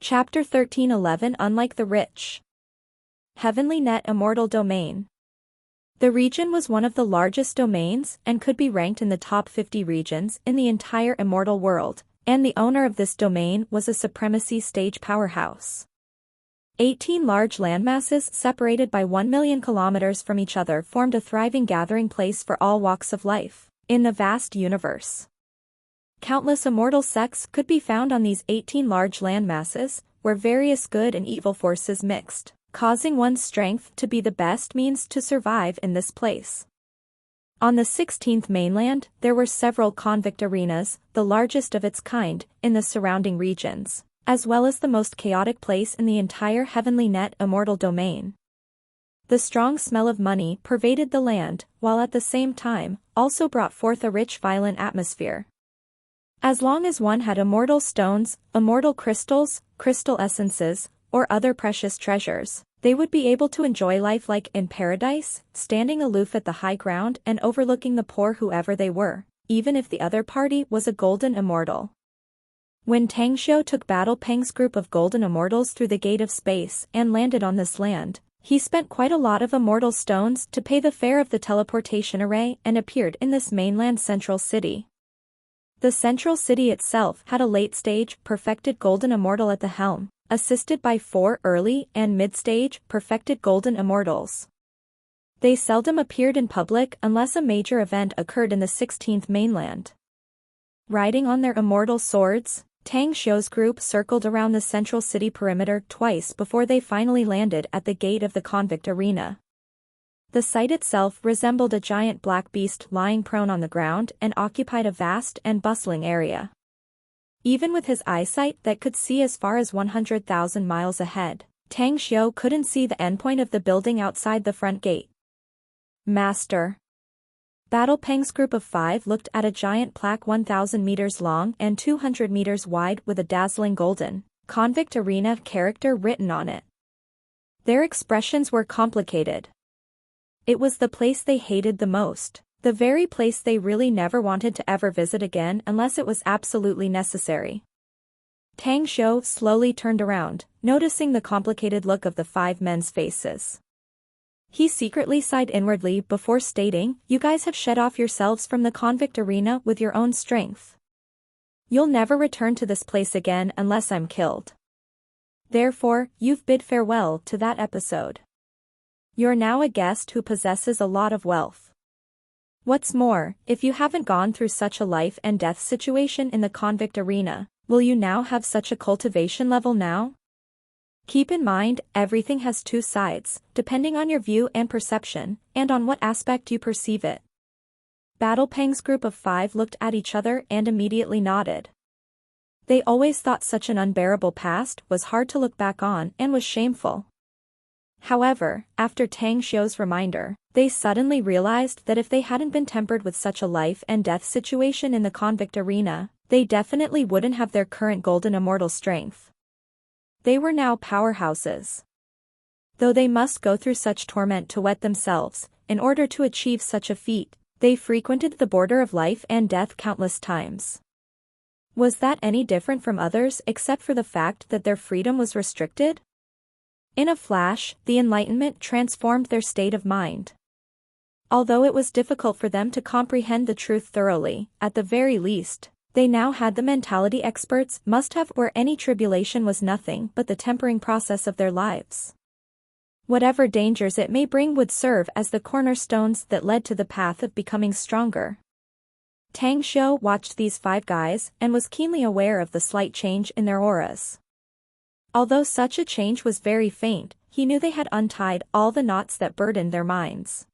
Chapter 1311 Unlike the Rich. Heavenly Net Immortal Domain. The region was one of the largest domains and could be ranked in the top 50 regions in the entire immortal world, and the owner of this domain was a supremacy stage powerhouse. 18 large landmasses separated by 1 million kilometers from each other formed a thriving gathering place for all walks of life in the vast universe. Countless immortal sects could be found on these 18 large landmasses, where various good and evil forces mixed, causing one's strength to be the best means to survive in this place. On the 16th mainland, there were several convict arenas, the largest of its kind, in the surrounding regions, as well as the most chaotic place in the entire Heavenly Net Immortal Domain. The strong smell of money pervaded the land, while at the same time, also brought forth a rich violent atmosphere. As long as one had immortal stones, immortal crystals, crystal essences, or other precious treasures, they would be able to enjoy life like in paradise, standing aloof at the high ground and overlooking the poor whoever they were, even if the other party was a golden immortal. When Tang Xiu took Battle Peng's group of golden immortals through the gate of space and landed on this land, he spent quite a lot of immortal stones to pay the fare of the teleportation array and appeared in this mainland central city. The central city itself had a late-stage, perfected golden immortal at the helm, assisted by 4 early and mid-stage, perfected golden immortals. They seldom appeared in public unless a major event occurred in the 16th mainland. Riding on their immortal swords, Tang Xiu's group circled around the central city perimeter twice before they finally landed at the gate of the convict arena. The site itself resembled a giant black beast lying prone on the ground and occupied a vast and bustling area. Even with his eyesight that could see as far as 100,000 miles ahead, Tang Xiu couldn't see the endpoint of the building outside the front gate. Master. Battle Peng's group of 5 looked at a giant plaque 1,000 meters long and 200 meters wide with a dazzling golden, convict arena character written on it. Their expressions were complicated. It was the place they hated the most, the very place they really never wanted to ever visit again unless it was absolutely necessary. Tang Xiu slowly turned around, noticing the complicated look of the 5 men's faces. He secretly sighed inwardly before stating, "You guys have shed off yourselves from the convict arena with your own strength. You'll never return to this place again unless I'm killed. Therefore, you've bid farewell to that episode. You're now a guest who possesses a lot of wealth. What's more, if you haven't gone through such a life and death situation in the convict arena, will you now have such a cultivation level now? Keep in mind, everything has 2 sides, depending on your view and perception, and on what aspect you perceive it." Battle Peng's group of 5 looked at each other and immediately nodded. They always thought such an unbearable past was hard to look back on and was shameful. However, after Tang Xiu's reminder, they suddenly realized that if they hadn't been tempered with such a life and death situation in the convict arena, they definitely wouldn't have their current golden immortal strength. They were now powerhouses. Though they must go through such torment to wet themselves, in order to achieve such a feat, they frequented the border of life and death countless times. Was that any different from others except for the fact that their freedom was restricted? In a flash, the enlightenment transformed their state of mind. Although it was difficult for them to comprehend the truth thoroughly, at the very least, they now had the mentality experts must have, where any tribulation was nothing but the tempering process of their lives. Whatever dangers it may bring would serve as the cornerstones that led to the path of becoming stronger. Tang Xiu watched these 5 guys and was keenly aware of the slight change in their auras. Although such a change was very faint, he knew they had untied all the knots that burdened their minds.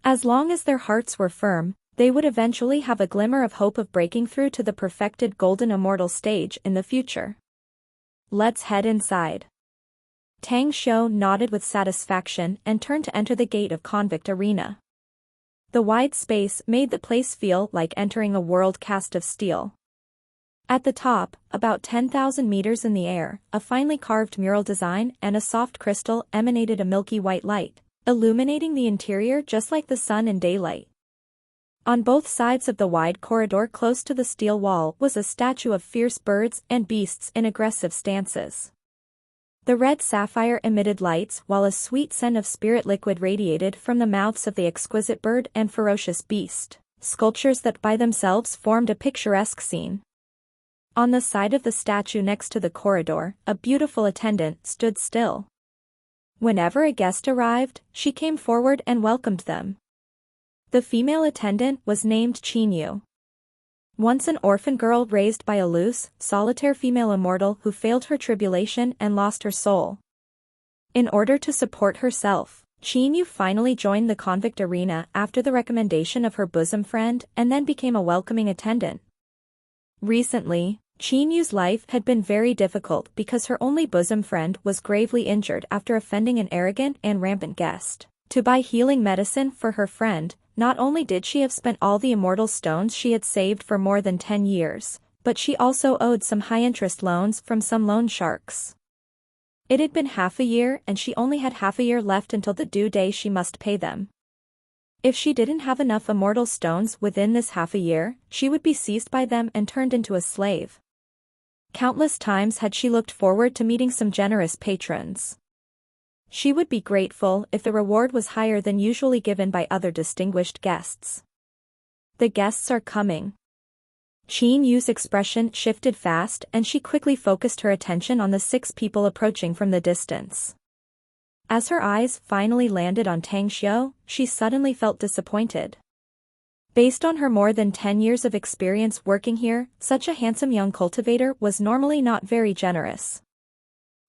As long as their hearts were firm, they would eventually have a glimmer of hope of breaking through to the perfected golden immortal stage in the future. Let's head inside. Tang Xiu nodded with satisfaction and turned to enter the gate of convict arena. The wide space made the place feel like entering a world cast of steel. At the top, about 10,000 meters in the air, a finely carved mural design and a soft crystal emanated a milky white light, illuminating the interior just like the sun in daylight. On both sides of the wide corridor close to the steel wall was a statue of fierce birds and beasts in aggressive stances. The red sapphire emitted lights while a sweet scent of spirit liquid radiated from the mouths of the exquisite bird and ferocious beast, sculptures that by themselves formed a picturesque scene. On the side of the statue next to the corridor, a beautiful attendant stood still. Whenever a guest arrived, she came forward and welcomed them. The female attendant was named Chinyu. Once an orphan girl raised by a loose, solitary female immortal who failed her tribulation and lost her soul. In order to support herself, Chinyu finally joined the convict arena after the recommendation of her bosom friend and then became a welcoming attendant. Recently, Chinyu's life had been very difficult because her only bosom friend was gravely injured after offending an arrogant and rampant guest. To buy healing medicine for her friend, not only did she have spent all the immortal stones she had saved for more than 10 years, but she also owed some high-interest loans from some loan sharks. It had been half a year and she only had half a year left until the due day she must pay them. If she didn't have enough immortal stones within this half a year, she would be seized by them and turned into a slave. Countless times had she looked forward to meeting some generous patrons. She would be grateful if the reward was higher than usually given by other distinguished guests. The guests are coming. Chinyu's expression shifted fast and she quickly focused her attention on the 6 people approaching from the distance. As her eyes finally landed on Tang Xiu, she suddenly felt disappointed. Based on her more than 10 years of experience working here, such a handsome young cultivator was normally not very generous.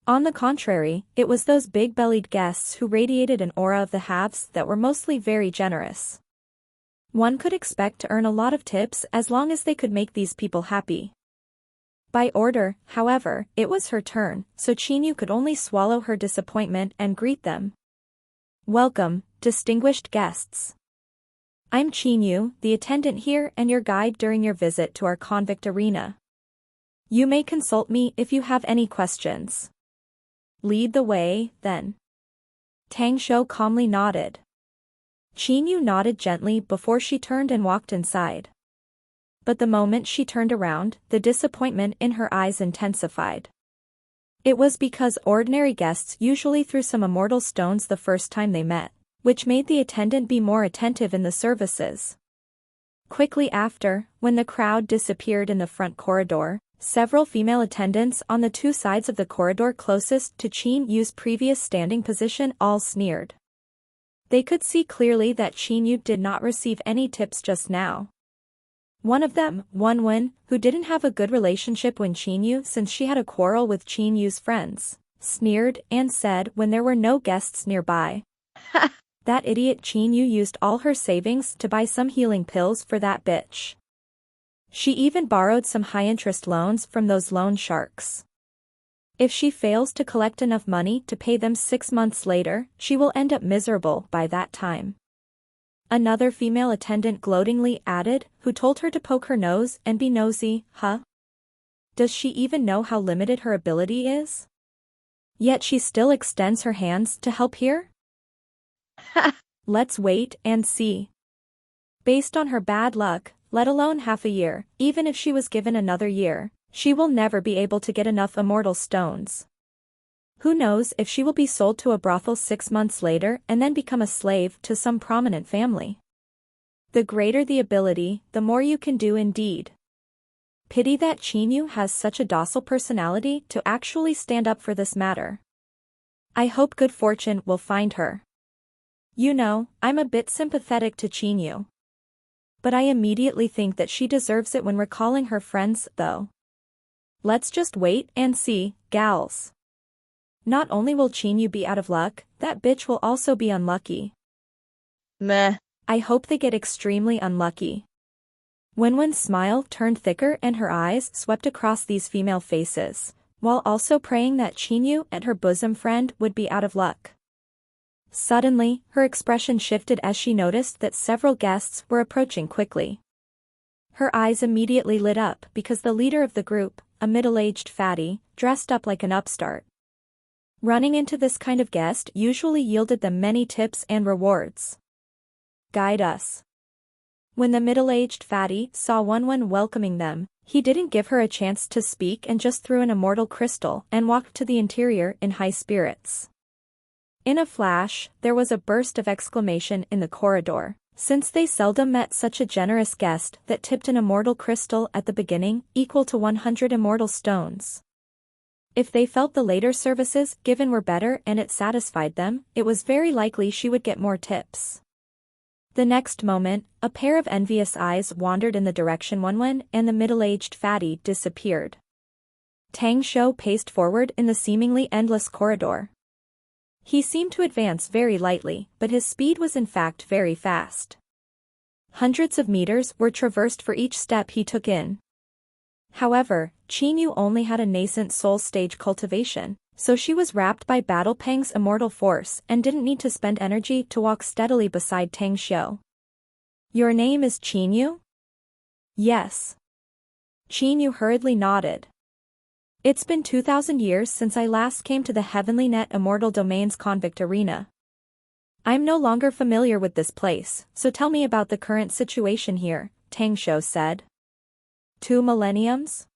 On the contrary, it was those big-bellied guests who radiated an aura of the haves that were mostly very generous. One could expect to earn a lot of tips as long as they could make these people happy. By order, however, it was her turn, so Chinyu could only swallow her disappointment and greet them. Welcome, distinguished guests. I'm Chinyu, the attendant here and your guide during your visit to our convict arena. You may consult me if you have any questions. Lead the way, then. Tang Xiu calmly nodded. Chinyu nodded gently before she turned and walked inside. But the moment she turned around, the disappointment in her eyes intensified. It was because ordinary guests usually threw some immortal stones the first time they met, which made the attendant be more attentive in the services. Quickly after, when the crowd disappeared in the front corridor, several female attendants on the 2 sides of the corridor closest to Chinyu's previous standing position all sneered. They could see clearly that Chinyu did not receive any tips just now. One of them, Wenwen, who didn't have a good relationship with Chinyu since she had a quarrel with Chinyu's friends, sneered and said when there were no guests nearby. That idiot Chinyu used all her savings to buy some healing pills for that bitch. She even borrowed some high-interest loans from those loan sharks. If she fails to collect enough money to pay them 6 months later, she will end up miserable by that time. Another female attendant gloatingly added, who told her to poke her nose and be nosy, huh? Does she even know how limited her ability is? Yet she still extends her hands to help here? Let's wait and see. Based on her bad luck, let alone half a year, even if she was given another year, she will never be able to get enough immortal stones. Who knows if she will be sold to a brothel 6 months later and then become a slave to some prominent family. The greater the ability, the more you can do indeed. Pity that Chinyu has such a docile personality to actually stand up for this matter. I hope good fortune will find her. You know, I'm a bit sympathetic to Chinyu. But I immediately think that she deserves it when recalling her friends, though. Let's just wait and see, gals. Not only will Chinyu be out of luck, that bitch will also be unlucky. Meh. I hope they get extremely unlucky. Wenwen's smile turned thicker and her eyes swept across these female faces, while also praying that Chinyu and her bosom friend would be out of luck. Suddenly, her expression shifted as she noticed that several guests were approaching quickly. Her eyes immediately lit up because the leader of the group, a middle-aged fatty, dressed up like an upstart. Running into this kind of guest usually yielded them many tips and rewards. Guide us. When the middle-aged fatty saw Wenwen welcoming them, he didn't give her a chance to speak and just threw an immortal crystal and walked to the interior in high spirits. In a flash, there was a burst of exclamation in the corridor, since they seldom met such a generous guest that tipped an immortal crystal at the beginning, equal to 100 immortal stones. If they felt the later services given were better and it satisfied them, it was very likely she would get more tips. The next moment, a pair of envious eyes wandered in the direction Wenwen and the middle-aged fatty disappeared. Tang Shou paced forward in the seemingly endless corridor. He seemed to advance very lightly, but his speed was in fact very fast. Hundreds of meters were traversed for each step he took in. However, Qin Yu only had a nascent soul stage cultivation, so she was wrapped by Battle Pang's immortal force and didn't need to spend energy to walk steadily beside Tang Shou. "Your name is Qin Yu?" "Yes." Qin Yu hurriedly nodded. "It's been 2,000 years since I last came to the Heavenly Net Immortal Domain's convict arena. I'm no longer familiar with this place, so tell me about the current situation here," Tang Shou said. 2 millenniums?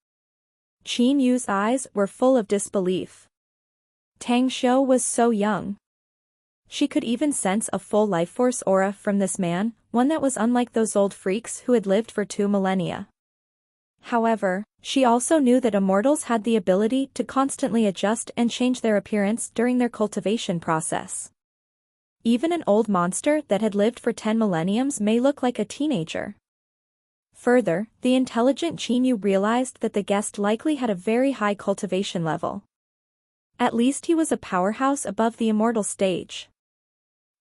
Qin Yu's eyes were full of disbelief. Tang Shou was so young. She could even sense a full life force aura from this man, one that was unlike those old freaks who had lived for 2 millennia. However, she also knew that immortals had the ability to constantly adjust and change their appearance during their cultivation process. Even an old monster that had lived for 10 millenniums may look like a teenager. Further, the intelligent Qin Yu realized that the guest likely had a very high cultivation level. At least he was a powerhouse above the immortal stage.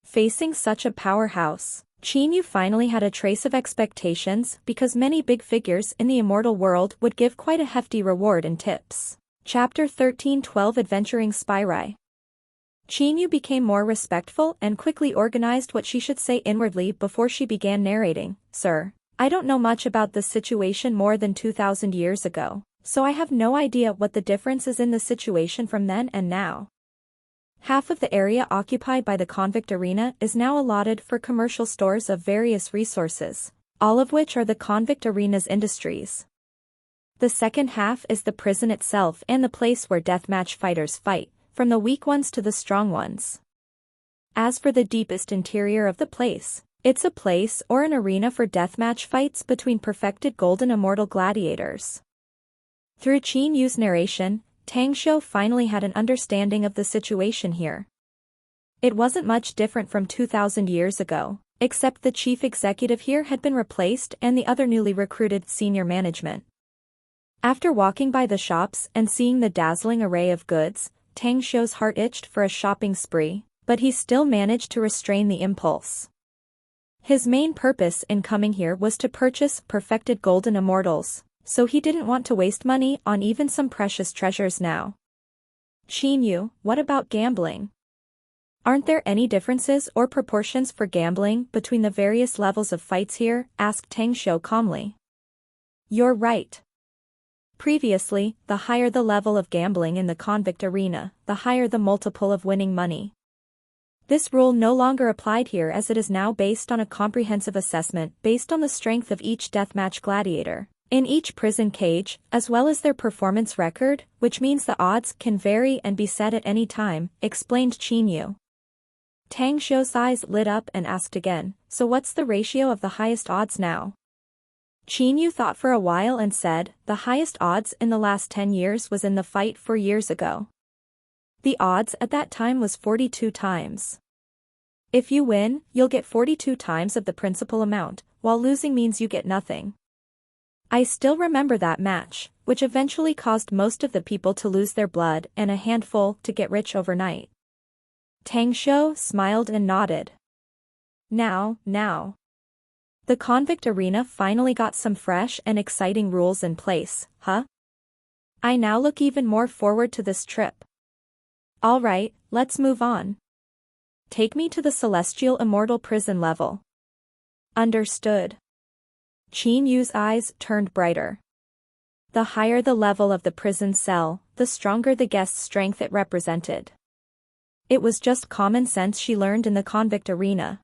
Facing such a powerhouse, Qin Yu finally had a trace of expectations because many big figures in the immortal world would give quite a hefty reward in tips. Chapter 13-12 Adventuring Spyrai. Qin Yu became more respectful and quickly organized what she should say inwardly before she began narrating. "Sir, I don't know much about this situation more than 2,000 years ago, so I have no idea what the difference is in the situation from then and now. Half of the area occupied by the convict arena is now allotted for commercial stores of various resources, all of which are the convict arena's industries. The second half is the prison itself and the place where deathmatch fighters fight, from the weak ones to the strong ones. As for the deepest interior of the place, it's a place or an arena for deathmatch fights between perfected golden immortal gladiators." Through Qin Yu's narration, Tang Shou finally had an understanding of the situation here. It wasn't much different from 2,000 years ago, except the chief executive here had been replaced and the other newly recruited senior management. After walking by the shops and seeing the dazzling array of goods, Tang Shou's heart itched for a shopping spree, but he still managed to restrain the impulse. His main purpose in coming here was to purchase perfected golden immortals, so he didn't want to waste money on even some precious treasures now. "Qin Yu, what about gambling? Aren't there any differences or proportions for gambling between the various levels of fights here?" asked Tang Shou calmly. "You're right. Previously, the higher the level of gambling in the convict arena, the higher the multiple of winning money. This rule no longer applied here as it is now based on a comprehensive assessment based on the strength of each deathmatch gladiator in each prison cage, as well as their performance record, which means the odds can vary and be set at any time," explained Qin Yu. Tang Shou's eyes lit up and asked again, "So what's the ratio of the highest odds now?" Qin Yu thought for a while and said, "The highest odds in the last 10 years was in the fight 4 years ago. The odds at that time was 42 times. If you win, you'll get 42 times of the principal amount, while losing means you get nothing. I still remember that match, which eventually caused most of the people to lose their blood and a handful to get rich overnight." Tang Shou smiled and nodded. Now. The convict arena finally got some fresh and exciting rules in place, huh? I now look even more forward to this trip. All right, let's move on. Take me to the celestial immortal prison level. Understood. Qin Yu's eyes turned brighter. The higher the level of the prison cell, the stronger the guest's strength it represented. It was just common sense she learned in the convict arena.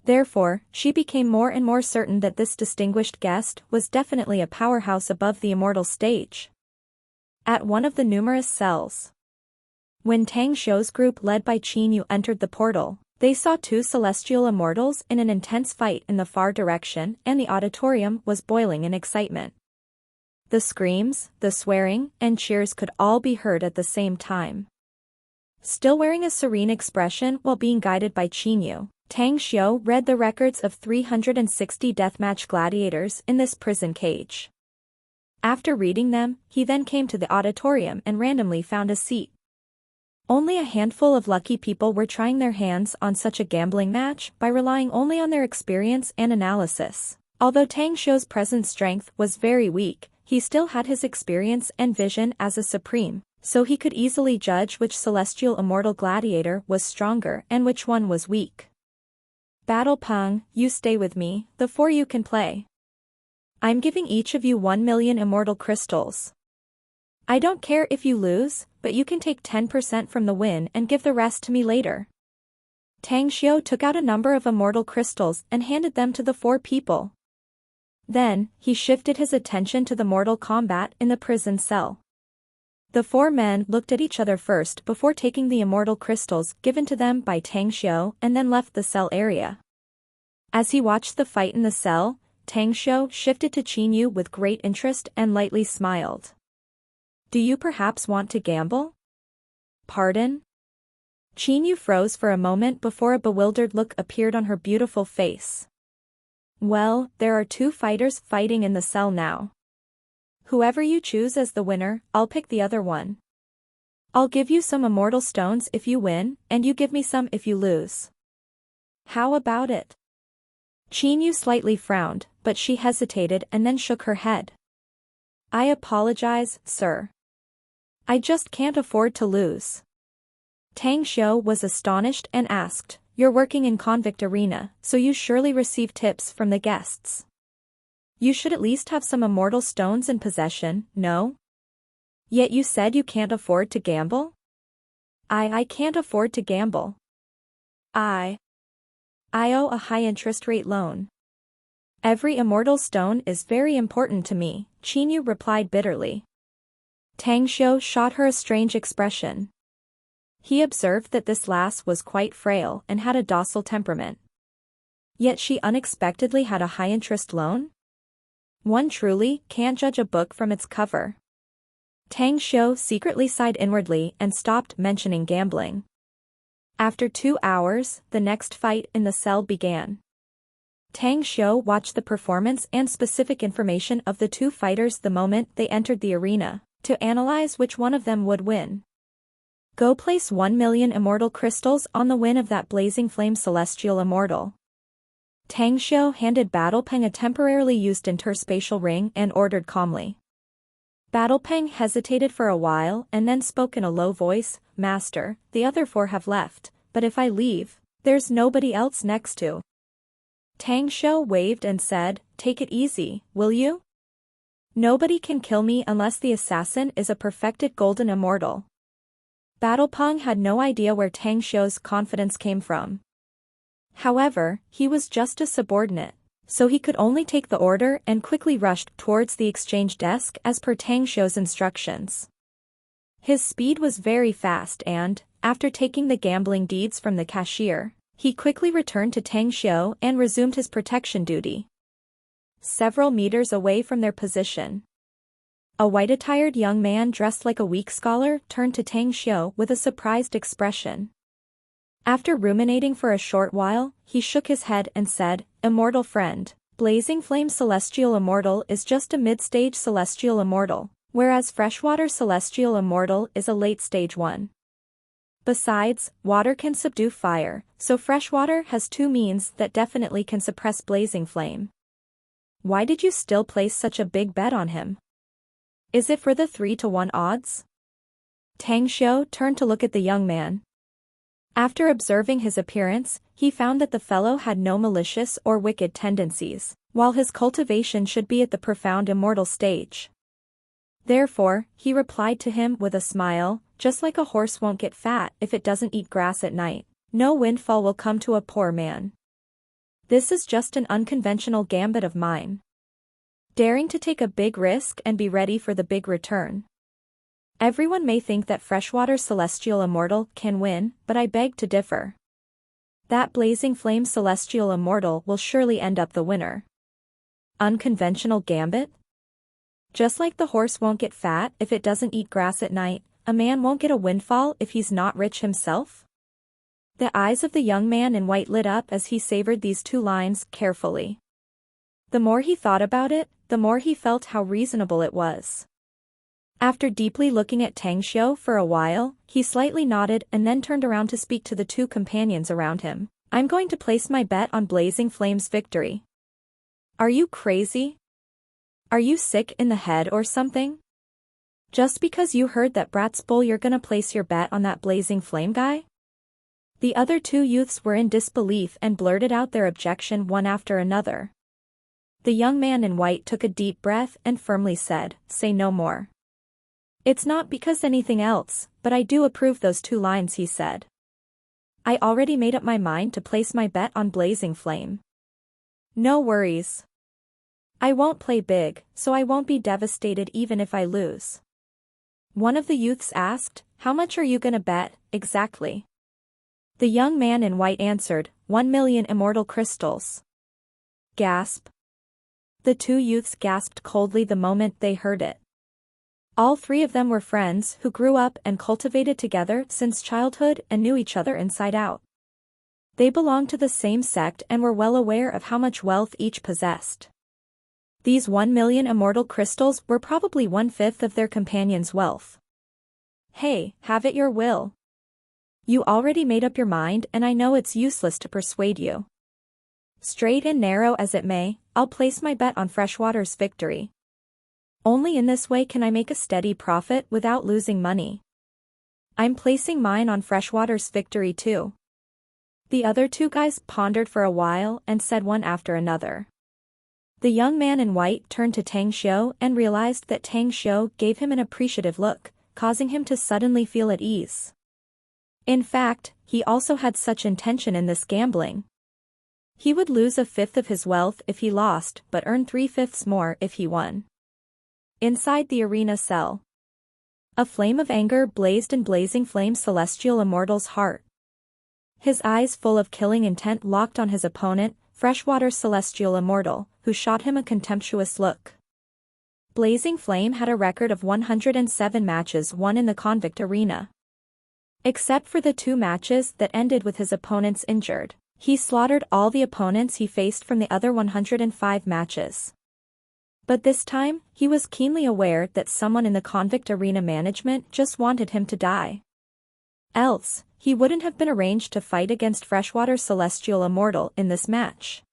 Therefore, she became more and more certain that this distinguished guest was definitely a powerhouse above the immortal stage. At one of the numerous cells. When Tang Xiu's group led by Qin Yu entered the portal, they saw two celestial immortals in an intense fight in the far direction, and the auditorium was boiling in excitement. The screams, the swearing, and cheers could all be heard at the same time. Still wearing a serene expression while being guided by Qin Yu, Tang Xiu read the records of 360 deathmatch gladiators in this prison cage. After reading them, he then came to the auditorium and randomly found a seat. Only a handful of lucky people were trying their hands on such a gambling match by relying only on their experience and analysis. Although Tang Xiu's present strength was very weak, he still had his experience and vision as a supreme, so he could easily judge which celestial immortal gladiator was stronger and which one was weak. Battle Peng, you stay with me, the four you can play. I'm giving each of you 1 million immortal crystals. I don't care if you lose, but you can take 10% from the win and give the rest to me later. Tang Xiu took out a number of immortal crystals and handed them to the four people. Then, he shifted his attention to the mortal combat in the prison cell. The four men looked at each other first before taking the immortal crystals given to them by Tang Xiu and then left the cell area. As he watched the fight in the cell, Tang Xiu shifted to Qin Yu with great interest and lightly smiled. Do you perhaps want to gamble? Pardon? Qin Yu froze for a moment before a bewildered look appeared on her beautiful face. Well, there are two fighters fighting in the cell now. Whoever you choose as the winner, I'll pick the other one. I'll give you some immortal stones if you win, and you give me some if you lose. How about it? Qin Yu slightly frowned, but she hesitated and then shook her head. I apologize, sir. I just can't afford to lose. Tang Xiu was astonished and asked, You're working in convict arena, so you surely receive tips from the guests. You should at least have some immortal stones in possession, no? Yet you said you can't afford to gamble? I can't afford to gamble. I owe a high interest rate loan. Every immortal stone is very important to me, Qin Yu replied bitterly. Tang Xiu shot her a strange expression. He observed that this lass was quite frail and had a docile temperament. Yet she unexpectedly had a high-interest loan? One truly can't judge a book from its cover. Tang Xiu secretly sighed inwardly and stopped mentioning gambling. After 2 hours, the next fight in the cell began. Tang Xiu watched the performance and specific information of the two fighters the moment they entered the arena, to analyze which one of them would win. Go place 1 million immortal crystals on the win of that blazing flame celestial immortal. Tang Xiu handed Battle Peng a temporarily used interspatial ring and ordered calmly. Battle Peng hesitated for a while and then spoke in a low voice, Master, the other four have left, but if I leave, there's nobody else next to. Tang Xiu waved and said, Take it easy, will you? Nobody can kill me unless the assassin is a perfected golden immortal. Battle Peng had no idea where Tang Xiu's confidence came from. However, he was just a subordinate, so he could only take the order and quickly rushed towards the exchange desk as per Tang Xiu's instructions. His speed was very fast and, after taking the gambling deeds from the cashier, he quickly returned to Tang Xiu and resumed his protection duty. Several meters away from their position, a white-attired young man dressed like a weak scholar turned to Tang Xiu with a surprised expression. After ruminating for a short while, he shook his head and said, Immortal friend, Blazing Flame Celestial Immortal is just a mid-stage Celestial Immortal, whereas Freshwater Celestial Immortal is a late-stage one. Besides, water can subdue fire, so freshwater has two means that definitely can suppress Blazing Flame. Why did you still place such a big bet on him? Is it for the 3-to-1 odds? Tang Xiu turned to look at the young man. After observing his appearance, he found that the fellow had no malicious or wicked tendencies, while his cultivation should be at the profound immortal stage. Therefore, he replied to him with a smile, just like a horse won't get fat if it doesn't eat grass at night, no windfall will come to a poor man. This is just an unconventional gambit of mine. Daring to take a big risk and be ready for the big return. Everyone may think that freshwater celestial immortal can win, but I beg to differ. That blazing flame celestial immortal will surely end up the winner. Unconventional gambit? Just like the horse won't get fat if it doesn't eat grass at night, a man won't get a windfall if he's not rich himself? The eyes of the young man in white lit up as he savored these two lines carefully. The more he thought about it, the more he felt how reasonable it was. After deeply looking at Tang Xiu for a while, he slightly nodded and then turned around to speak to the two companions around him. I'm going to place my bet on Blazing Flame's victory. Are you crazy? Are you sick in the head or something? Just because you heard that brat's bull you're gonna place your bet on that Blazing Flame guy? The other two youths were in disbelief and blurted out their objection one after another. The young man in white took a deep breath and firmly said, "Say no more." It's not because anything else, but I do approve those two lines, he said. I already made up my mind to place my bet on Blazing Flame. No worries. I won't play big, so I won't be devastated even if I lose. One of the youths asked, how much are you gonna bet, exactly? The young man in white answered, 1,000,000 immortal crystals. Gasp. The two youths gasped coldly the moment they heard it. All three of them were friends who grew up and cultivated together since childhood and knew each other inside out. They belonged to the same sect and were well aware of how much wealth each possessed. These 1,000,000 immortal crystals were probably 1/5 of their companions' wealth. Hey, have it your will. You already made up your mind and I know it's useless to persuade you. Straight and narrow as it may, I'll place my bet on Freshwater's victory. Only in this way can I make a steady profit without losing money. I'm placing mine on Freshwater's victory too. The other two guys pondered for a while and said one after another. The young man in white turned to Tang Xiu and realized that Tang Xiu gave him an appreciative look, causing him to suddenly feel at ease. In fact, he also had such intention in this gambling. He would lose 1/5 of his wealth if he lost but earn 3/5 more if he won. Inside the arena cell, a flame of anger blazed in Blazing Flame Celestial Immortal's heart. His eyes full of killing intent locked on his opponent, Freshwater Celestial Immortal, who shot him a contemptuous look. Blazing Flame had a record of 107 matches won in the convict arena. Except for the 2 matches that ended with his opponents injured, he slaughtered all the opponents he faced from the other 105 matches. But this time, he was keenly aware that someone in the convict arena management just wanted him to die. Else, he wouldn't have been arranged to fight against Freshwater Celestial Immortal in this match.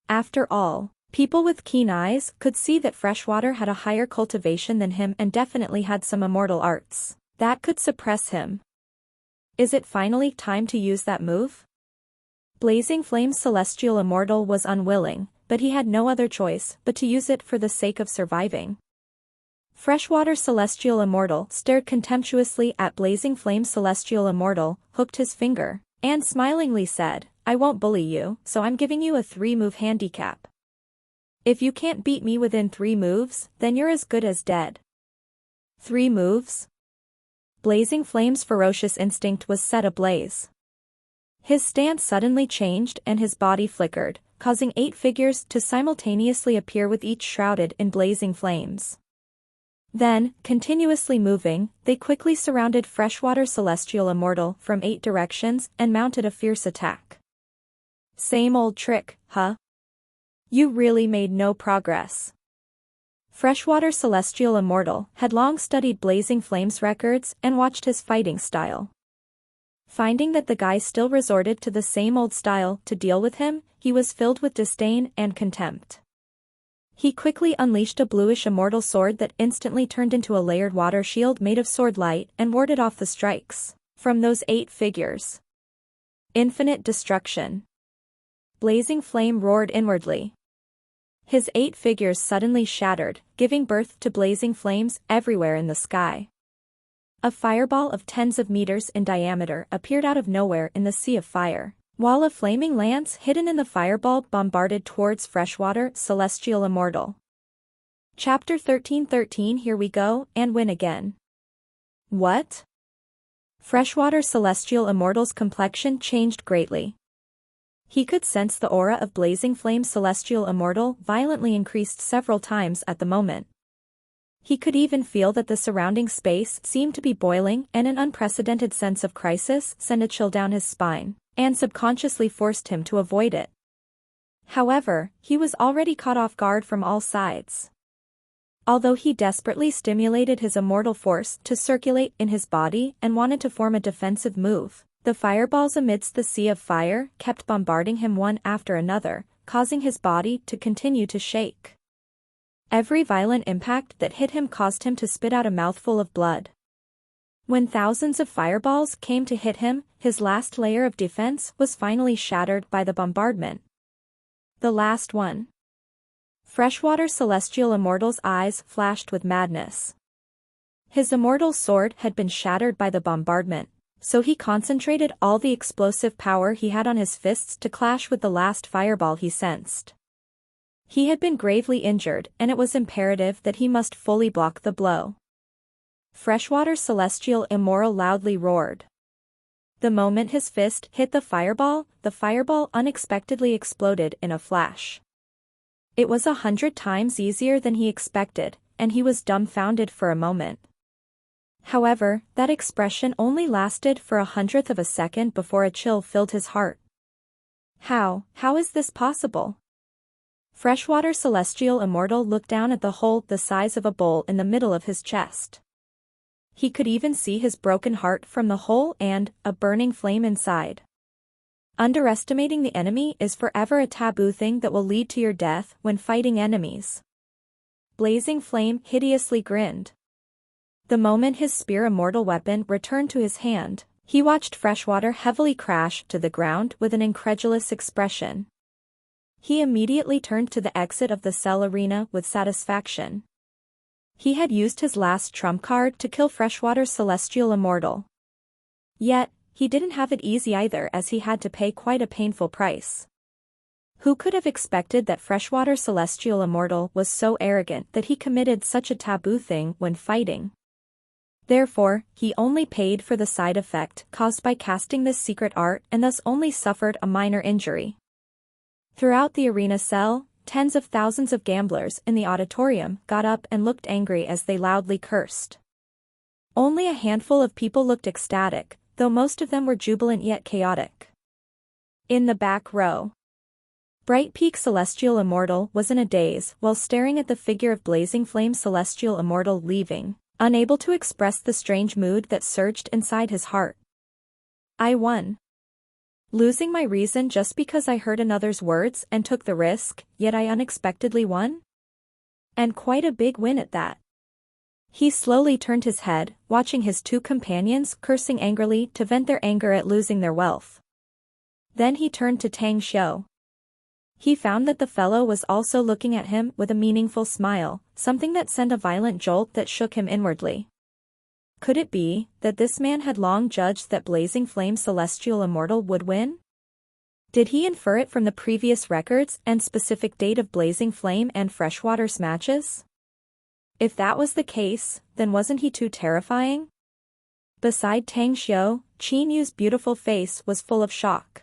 After all, people with keen eyes could see that Freshwater had a higher cultivation than him and definitely had some immortal arts that could suppress him. Is it finally time to use that move? Blazing Flame Celestial Immortal was unwilling, but he had no other choice but to use it for the sake of surviving. Freshwater Celestial Immortal stared contemptuously at Blazing Flame Celestial Immortal, hooked his finger, and smilingly said, I won't bully you, so I'm giving you a 3-move handicap. If you can't beat me within 3 moves, then you're as good as dead. 3 moves? Blazing Flame's ferocious instinct was set ablaze. His stance suddenly changed and his body flickered, causing 8 figures to simultaneously appear with each shrouded in blazing flames. Then, continuously moving, they quickly surrounded Freshwater Celestial Immortal from 8 directions and mounted a fierce attack. Same old trick, huh? You really made no progress. Freshwater Celestial Immortal had long studied Blazing Flame's records and watched his fighting style. Finding that the guy still resorted to the same old style to deal with him, he was filled with disdain and contempt. He quickly unleashed a bluish immortal sword that instantly turned into a layered water shield made of sword light and warded off the strikes from those 8 figures. Infinite destruction. Blazing Flame roared inwardly. His 8 figures suddenly shattered, giving birth to blazing flames everywhere in the sky. A fireball of tens of meters in diameter appeared out of nowhere in the sea of fire, while a flaming lance hidden in the fireball bombarded towards Freshwater Celestial Immortal. Chapter 1313. Here we go, and win again. What? Freshwater Celestial Immortal's complexion changed greatly. He could sense the aura of blazing flame Celestial Immortal violently increased several times at the moment. He could even feel that the surrounding space seemed to be boiling, and an unprecedented sense of crisis sent a chill down his spine, and subconsciously forced him to avoid it. However, he was already caught off guard from all sides. Although he desperately stimulated his immortal force to circulate in his body and wanted to form a defensive move, the fireballs amidst the sea of fire kept bombarding him one after another, causing his body to continue to shake. Every violent impact that hit him caused him to spit out a mouthful of blood. When thousands of fireballs came to hit him, his last layer of defense was finally shattered by the bombardment. The last one. Freshwater Celestial Immortal's eyes flashed with madness. His immortal sword had been shattered by the bombardment, so he concentrated all the explosive power he had on his fists to clash with the last fireball he sensed. He had been gravely injured, and it was imperative that he must fully block the blow. Freshwater Celestial Immortal loudly roared. The moment his fist hit the fireball unexpectedly exploded in a flash. It was 100 times easier than he expected, and he was dumbfounded for a moment. However, that expression only lasted for 1/100th of a second before a chill filled his heart. How is this possible? Freshwater Celestial Immortal looked down at the hole the size of a bowl in the middle of his chest. He could even see his broken heart from the hole and a burning flame inside. Underestimating the enemy is forever a taboo thing that will lead to your death when fighting enemies. Blazing Flame hideously grinned. The moment his spear immortal weapon returned to his hand, he watched Freshwater heavily crash to the ground with an incredulous expression. He immediately turned to the exit of the cell arena with satisfaction. He had used his last trump card to kill Freshwater Celestial Immortal. Yet, he didn't have it easy either, as he had to pay quite a painful price. Who could have expected that Freshwater Celestial Immortal was so arrogant that he committed such a taboo thing when fighting? Therefore, he only paid for the side effect caused by casting this secret art and thus only suffered a minor injury. Throughout the arena cell, tens of thousands of gamblers in the auditorium got up and looked angry as they loudly cursed. Only a handful of people looked ecstatic, though most of them were jubilant yet chaotic. In the back row, Bright Peak Celestial Immortal was in a daze while staring at the figure of Blazing Flame Celestial Immortal leaving, unable to express the strange mood that surged inside his heart. I won. Losing my reason just because I heard another's words and took the risk, yet I unexpectedly won? And quite a big win at that. He slowly turned his head, watching his two companions cursing angrily to vent their anger at losing their wealth. Then he turned to Tang Xiu. He found that the fellow was also looking at him with a meaningful smile, something that sent a violent jolt that shook him inwardly. Could it be that this man had long judged that Blazing Flame Celestial Immortal would win? Did he infer it from the previous records and specific date of Blazing Flame and Freshwater's matches? If that was the case, then wasn't he too terrifying? Beside Tang Xiu, Qin Yu's beautiful face was full of shock.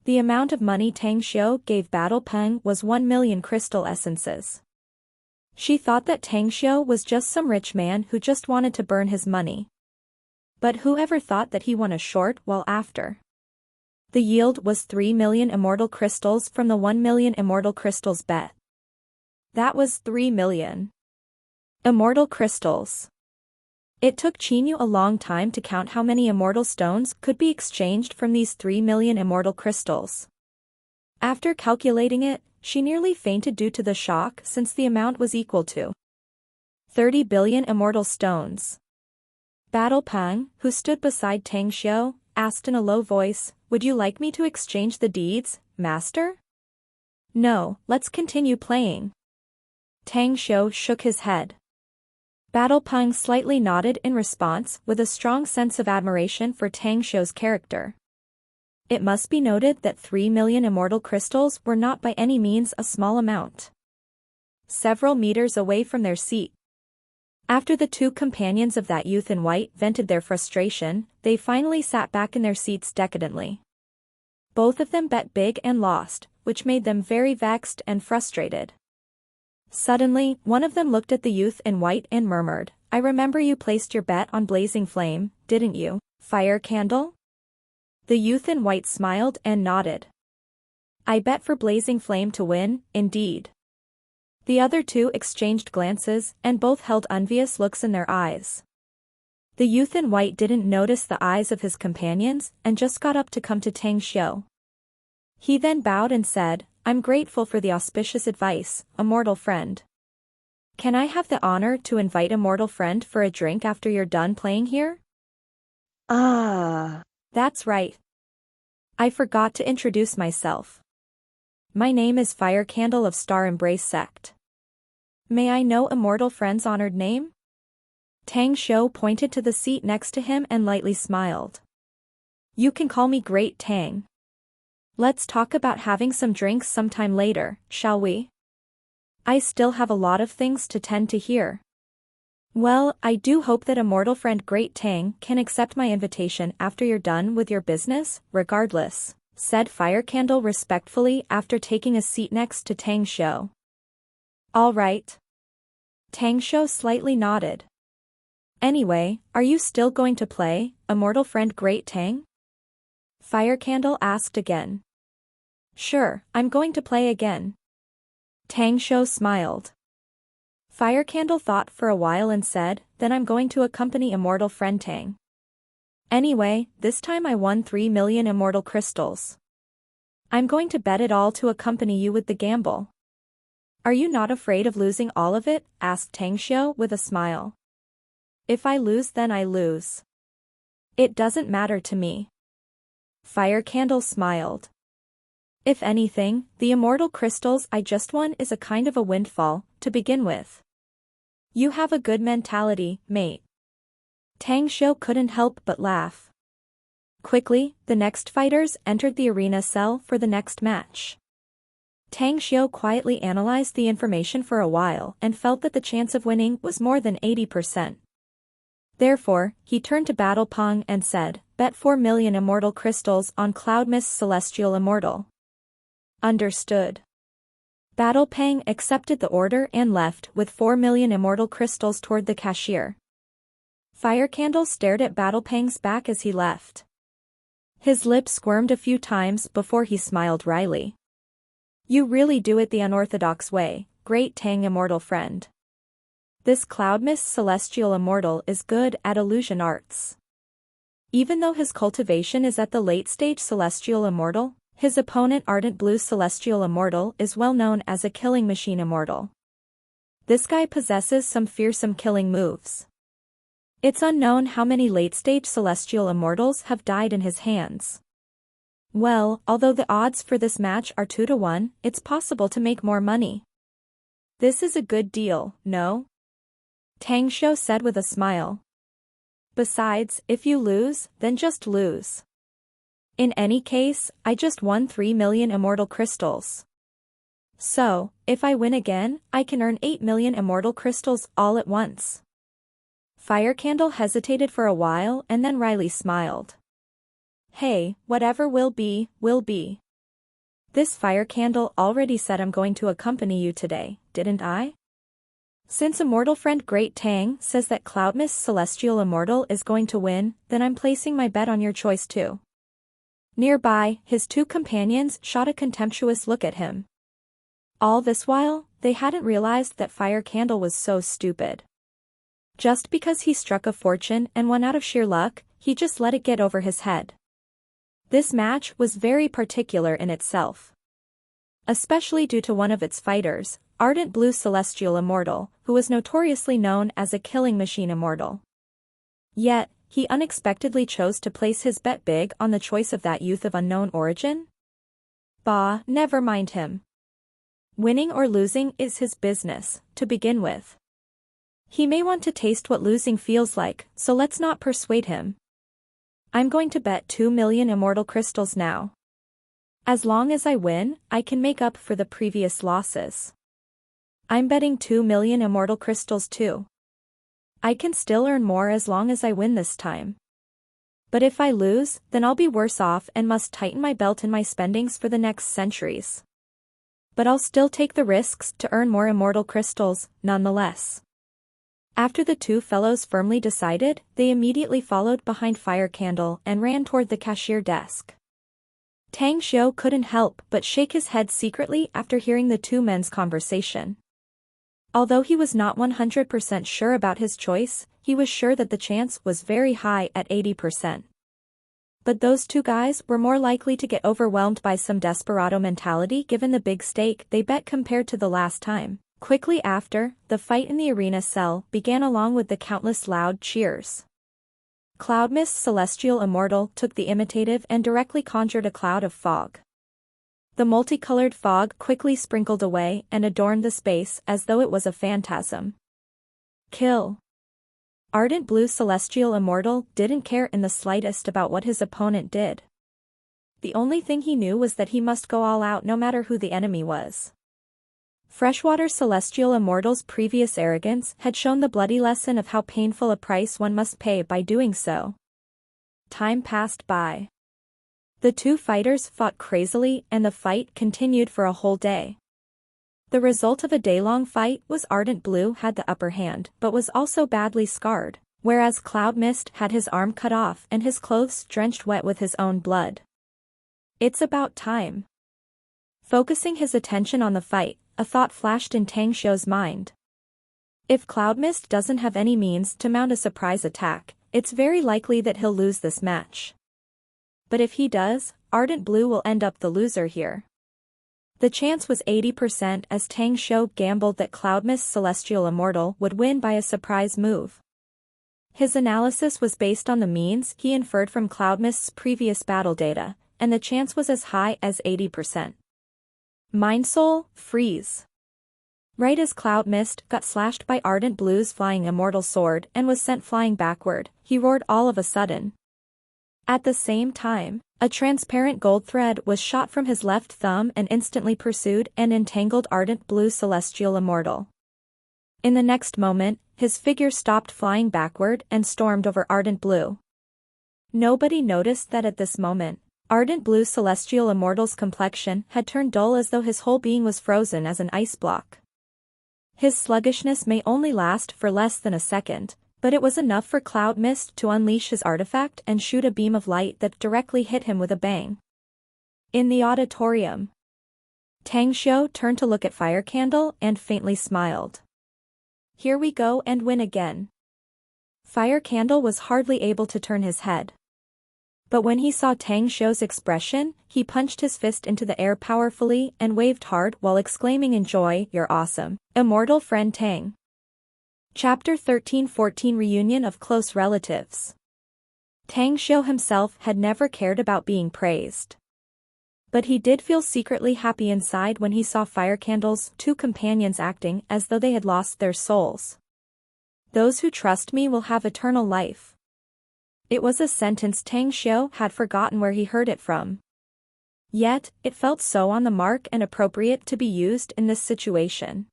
The amount of money Tang Xiu gave Battle Peng was 1 million crystal essences. She thought that Tang Xiu was just some rich man who just wanted to burn his money. But whoever thought that he won a short while after? The yield was 3 million immortal crystals from the 1 million immortal crystals bet. That was 3 million immortal crystals. It took Qinyu a long time to count how many immortal stones could be exchanged from these 3 million immortal crystals. After calculating it, she nearly fainted due to the shock since the amount was equal to 30 billion immortal stones. Battle Peng, who stood beside Tang Xiu, asked in a low voice, "Would you like me to exchange the deeds, master?" "No, let's continue playing." Tang Xiu shook his head. Battle Peng slightly nodded in response with a strong sense of admiration for Tang Xiu's character. It must be noted that 3 million immortal crystals were not by any means a small amount. Several meters away from their seat. After the two companions of that youth in white vented their frustration, they finally sat back in their seats decadently. Both of them bet big and lost, which made them very vexed and frustrated. Suddenly, one of them looked at the youth in white and murmured, "I remember you placed your bet on Blazing Flame, didn't you, Fire Candle?" The youth in white smiled and nodded. "I bet for Blazing Flame to win, indeed." The other two exchanged glances, and both held envious looks in their eyes. The youth in white didn't notice the eyes of his companions, and just got up to come to Tang Xiu. He then bowed and said, "I'm grateful for the auspicious advice, Immortal Friend. Can I have the honor to invite Immortal Friend for a drink after you're done playing here?" Ah. That's right. I forgot to introduce myself. My name is Fire Candle of Star Embrace Sect. May I know Immortal Friend's honored name? Tang Xiu pointed to the seat next to him and lightly smiled. "You can call me Great Tang. Let's talk about having some drinks sometime later, shall we? I still have a lot of things to tend to here." "Well, I do hope that Immortal Friend Great Tang can accept my invitation after you're done with your business, regardless," said Fire Candle respectfully after taking a seat next to Tang Xiu. "All right." Tang Xiu slightly nodded. "Anyway, are you still going to play, Immortal Friend Great Tang?" Fire Candle asked again. "Sure, I'm going to play again." Tang Xiu smiled. Fire Candle thought for a while and said, "Then I'm going to accompany Immortal Friend Tang. Anyway, this time I won 3 million immortal crystals. I'm going to bet it all to accompany you with the gamble." "Are you not afraid of losing all of it?" asked Tang Xiu with a smile. "If I lose then I lose. It doesn't matter to me." Fire Candle smiled. "If anything, the immortal crystals I just won is a kind of a windfall, to begin with. You have a good mentality, mate." Tang Xiu couldn't help but laugh. Quickly, the next fighters entered the arena cell for the next match. Tang Xiu quietly analyzed the information for a while and felt that the chance of winning was more than 80%. Therefore, he turned to Battle Pong and said, "Bet 4 million immortal crystals on Cloud Mist Celestial Immortal." "Understood." Battle Pang accepted the order and left with 4 million immortal crystals toward the cashier. Fire Candle stared at Battle Pang's back as he left. His lips squirmed a few times before he smiled wryly. "You really do it the unorthodox way, Great Tang Immortal Friend. This Cloud Mist Celestial Immortal is good at illusion arts." Even though his cultivation is at the late stage Celestial Immortal, his opponent Ardent Blue Celestial Immortal is well known as a killing machine immortal. This guy possesses some fearsome killing moves. It's unknown how many late-stage Celestial Immortals have died in his hands. Well, although the odds for this match are 2 to 1, it's possible to make more money. This is a good deal, no? Tang Xiu said with a smile. Besides, if you lose, then just lose. In any case, I just won 3 million immortal crystals. So, if I win again, I can earn 8 million immortal crystals all at once. Fire Candle hesitated for a while and then wryly smiled. Hey, whatever will be, will be. This Fire Candle already said I'm going to accompany you today, didn't I? Since Immortal Friend Great Tang says that Cloud Mist Celestial Immortal is going to win, then I'm placing my bet on your choice too. Nearby, his two companions shot a contemptuous look at him. All this while, they hadn't realized that Fire Candle was so stupid. Just because he struck a fortune and won out of sheer luck, he just let it get over his head. This match was very particular in itself. Especially due to one of its fighters, Ardent Blue Celestial Immortal, who was notoriously known as a killing machine immortal. Yet, he unexpectedly chose to place his bet big on the choice of that youth of unknown origin? Bah, never mind him. Winning or losing is his business, to begin with. He may want to taste what losing feels like, so let's not persuade him. I'm going to bet 2 million immortal crystals now. As long as I win, I can make up for the previous losses. I'm betting 2 million immortal crystals too. I can still earn more as long as I win this time. But if I lose, then I'll be worse off and must tighten my belt in my spendings for the next centuries. But I'll still take the risks to earn more immortal crystals, nonetheless. After the two fellows firmly decided, they immediately followed behind Fire Candle and ran toward the cashier desk. Tang Xiu couldn't help but shake his head secretly after hearing the two men's conversation. Although he was not 100% sure about his choice, he was sure that the chance was very high at 80%. But those two guys were more likely to get overwhelmed by some desperado mentality given the big stake they bet compared to the last time. Quickly after, the fight in the arena cell began along with the countless loud cheers. Cloud Mist Celestial Immortal took the imitative and directly conjured a cloud of fog. The multicolored fog quickly sprinkled away and adorned the space as though it was a phantasm. Kill. Ardent Blue Celestial Immortal didn't care in the slightest about what his opponent did. The only thing he knew was that he must go all out no matter who the enemy was. Freshwater Celestial Immortal's previous arrogance had shown the bloody lesson of how painful a price one must pay by doing so. Time passed by. The two fighters fought crazily and the fight continued for a whole day. The result of a day-long fight was Ardent Blue had the upper hand but was also badly scarred, whereas Cloud Mist had his arm cut off and his clothes drenched wet with his own blood. It's about time. Focusing his attention on the fight, a thought flashed in Tang Xiu's mind. If Cloud Mist doesn't have any means to mount a surprise attack, it's very likely that he'll lose this match. But if he does, Ardent Blue will end up the loser here. The chance was 80% as Tang Xiu gambled that Cloud Mist Celestial Immortal would win by a surprise move. His analysis was based on the means he inferred from Cloud Mist's previous battle data, and the chance was as high as 80%. Mind Soul, freeze. Right as Cloud Mist got slashed by Ardent Blue's flying immortal sword and was sent flying backward, he roared all of a sudden. At the same time, a transparent gold thread was shot from his left thumb and instantly pursued and entangled Ardent Blue Celestial Immortal. In the next moment, his figure stopped flying backward and stormed over Ardent Blue. Nobody noticed that at this moment, Ardent Blue Celestial Immortal's complexion had turned dull as though his whole being was frozen as an ice block. His sluggishness may only last for less than a second, but it was enough for Cloud Mist to unleash his artifact and shoot a beam of light that directly hit him with a bang. In the auditorium, Tang Xiu turned to look at Fire Candle and faintly smiled. Here we go and win again. Fire Candle was hardly able to turn his head. But when he saw Tang Xiu's expression, he punched his fist into the air powerfully and waved hard while exclaiming in joy, "You're awesome, immortal friend Tang." Chapter 13-14 Reunion of Close Relatives. Tang Xiu himself had never cared about being praised. But he did feel secretly happy inside when he saw Fire Candle's two companions acting as though they had lost their souls. "Those who trust me will have eternal life." It was a sentence Tang Xiu had forgotten where he heard it from. Yet, it felt so on the mark and appropriate to be used in this situation.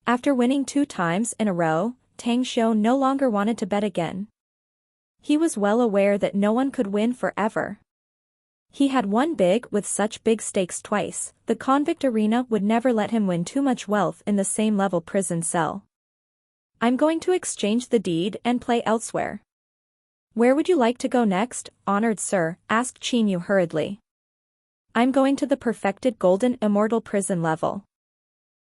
After winning 2 times in a row, Tang Xiu no longer wanted to bet again. He was well aware that no one could win forever. He had won big with such big stakes twice, the convict arena would never let him win too much wealth in the same level prison cell. "I'm going to exchange the deed and play elsewhere." "Where would you like to go next, honored sir?" asked Qin Yu hurriedly. "I'm going to the perfected golden immortal prison level,"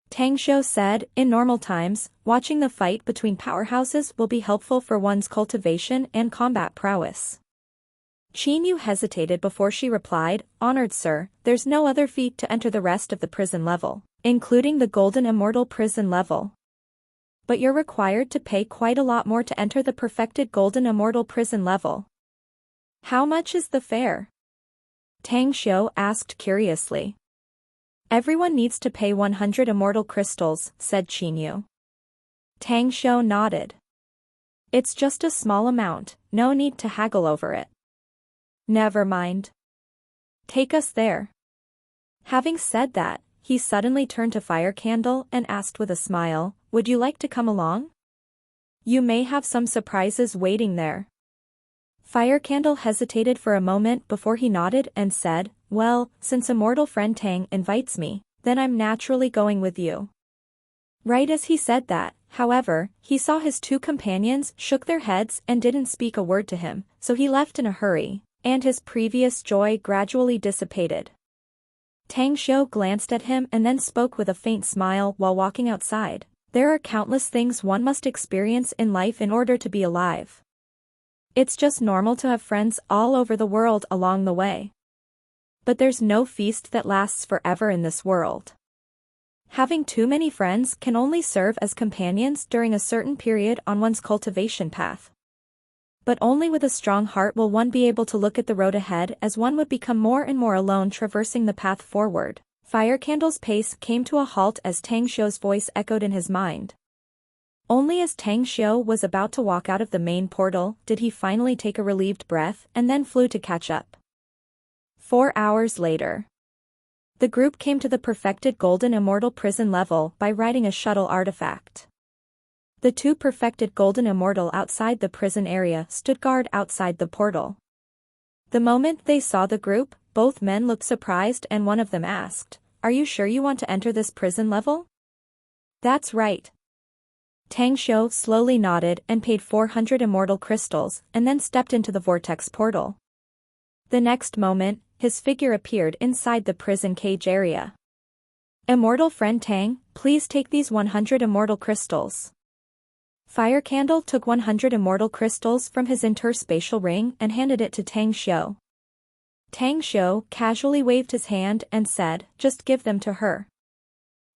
Tang Xiu said. In normal times, watching the fight between powerhouses will be helpful for one's cultivation and combat prowess. Qin Yu hesitated before she replied, "Honored sir, there's no other feat to enter the rest of the prison level, including the golden immortal prison level. But you're required to pay quite a lot more to enter the perfected golden immortal prison level." "How much is the fare?" Tang Xiu asked curiously. "Everyone needs to pay 100 immortal crystals," said Qin Yu. Tang Xiu nodded. "It's just a small amount, no need to haggle over it." Never mind. Take us there. Having said that, he suddenly turned to Fire Candle and asked with a smile, would you like to come along? You may have some surprises waiting there. Fire Candle hesitated for a moment before he nodded and said, well, since immortal friend Tang invites me, then I'm naturally going with you. Right as he said that, however, he saw his two companions shook their heads and didn't speak a word to him, so he left in a hurry, and his previous joy gradually dissipated. Tang Xiu glanced at him and then spoke with a faint smile while walking outside. There are countless things one must experience in life in order to be alive. It's just normal to have friends all over the world along the way. But there's no feast that lasts forever in this world. Having too many friends can only serve as companions during a certain period on one's cultivation path. But only with a strong heart will one be able to look at the road ahead as one would become more and more alone traversing the path forward. Fire Candle's pace came to a halt as Tang Xiu's voice echoed in his mind. Only as Tang Xiu was about to walk out of the main portal did he finally take a relieved breath and then flew to catch up. 4 hours later. The group came to the perfected Golden Immortal prison level by riding a shuttle artifact. The two perfected Golden Immortal outside the prison area stood guard outside the portal. The moment they saw the group, both men looked surprised and one of them asked, are you sure you want to enter this prison level? That's right. Tang Xiu slowly nodded and paid 400 immortal crystals and then stepped into the vortex portal. The next moment, his figure appeared inside the prison cage area. Immortal friend Tang, please take these 100 immortal crystals. Fire Candle took 100 immortal crystals from his interspatial ring and handed it to Tang Xiu. Tang Xiu casually waved his hand and said, just give them to her.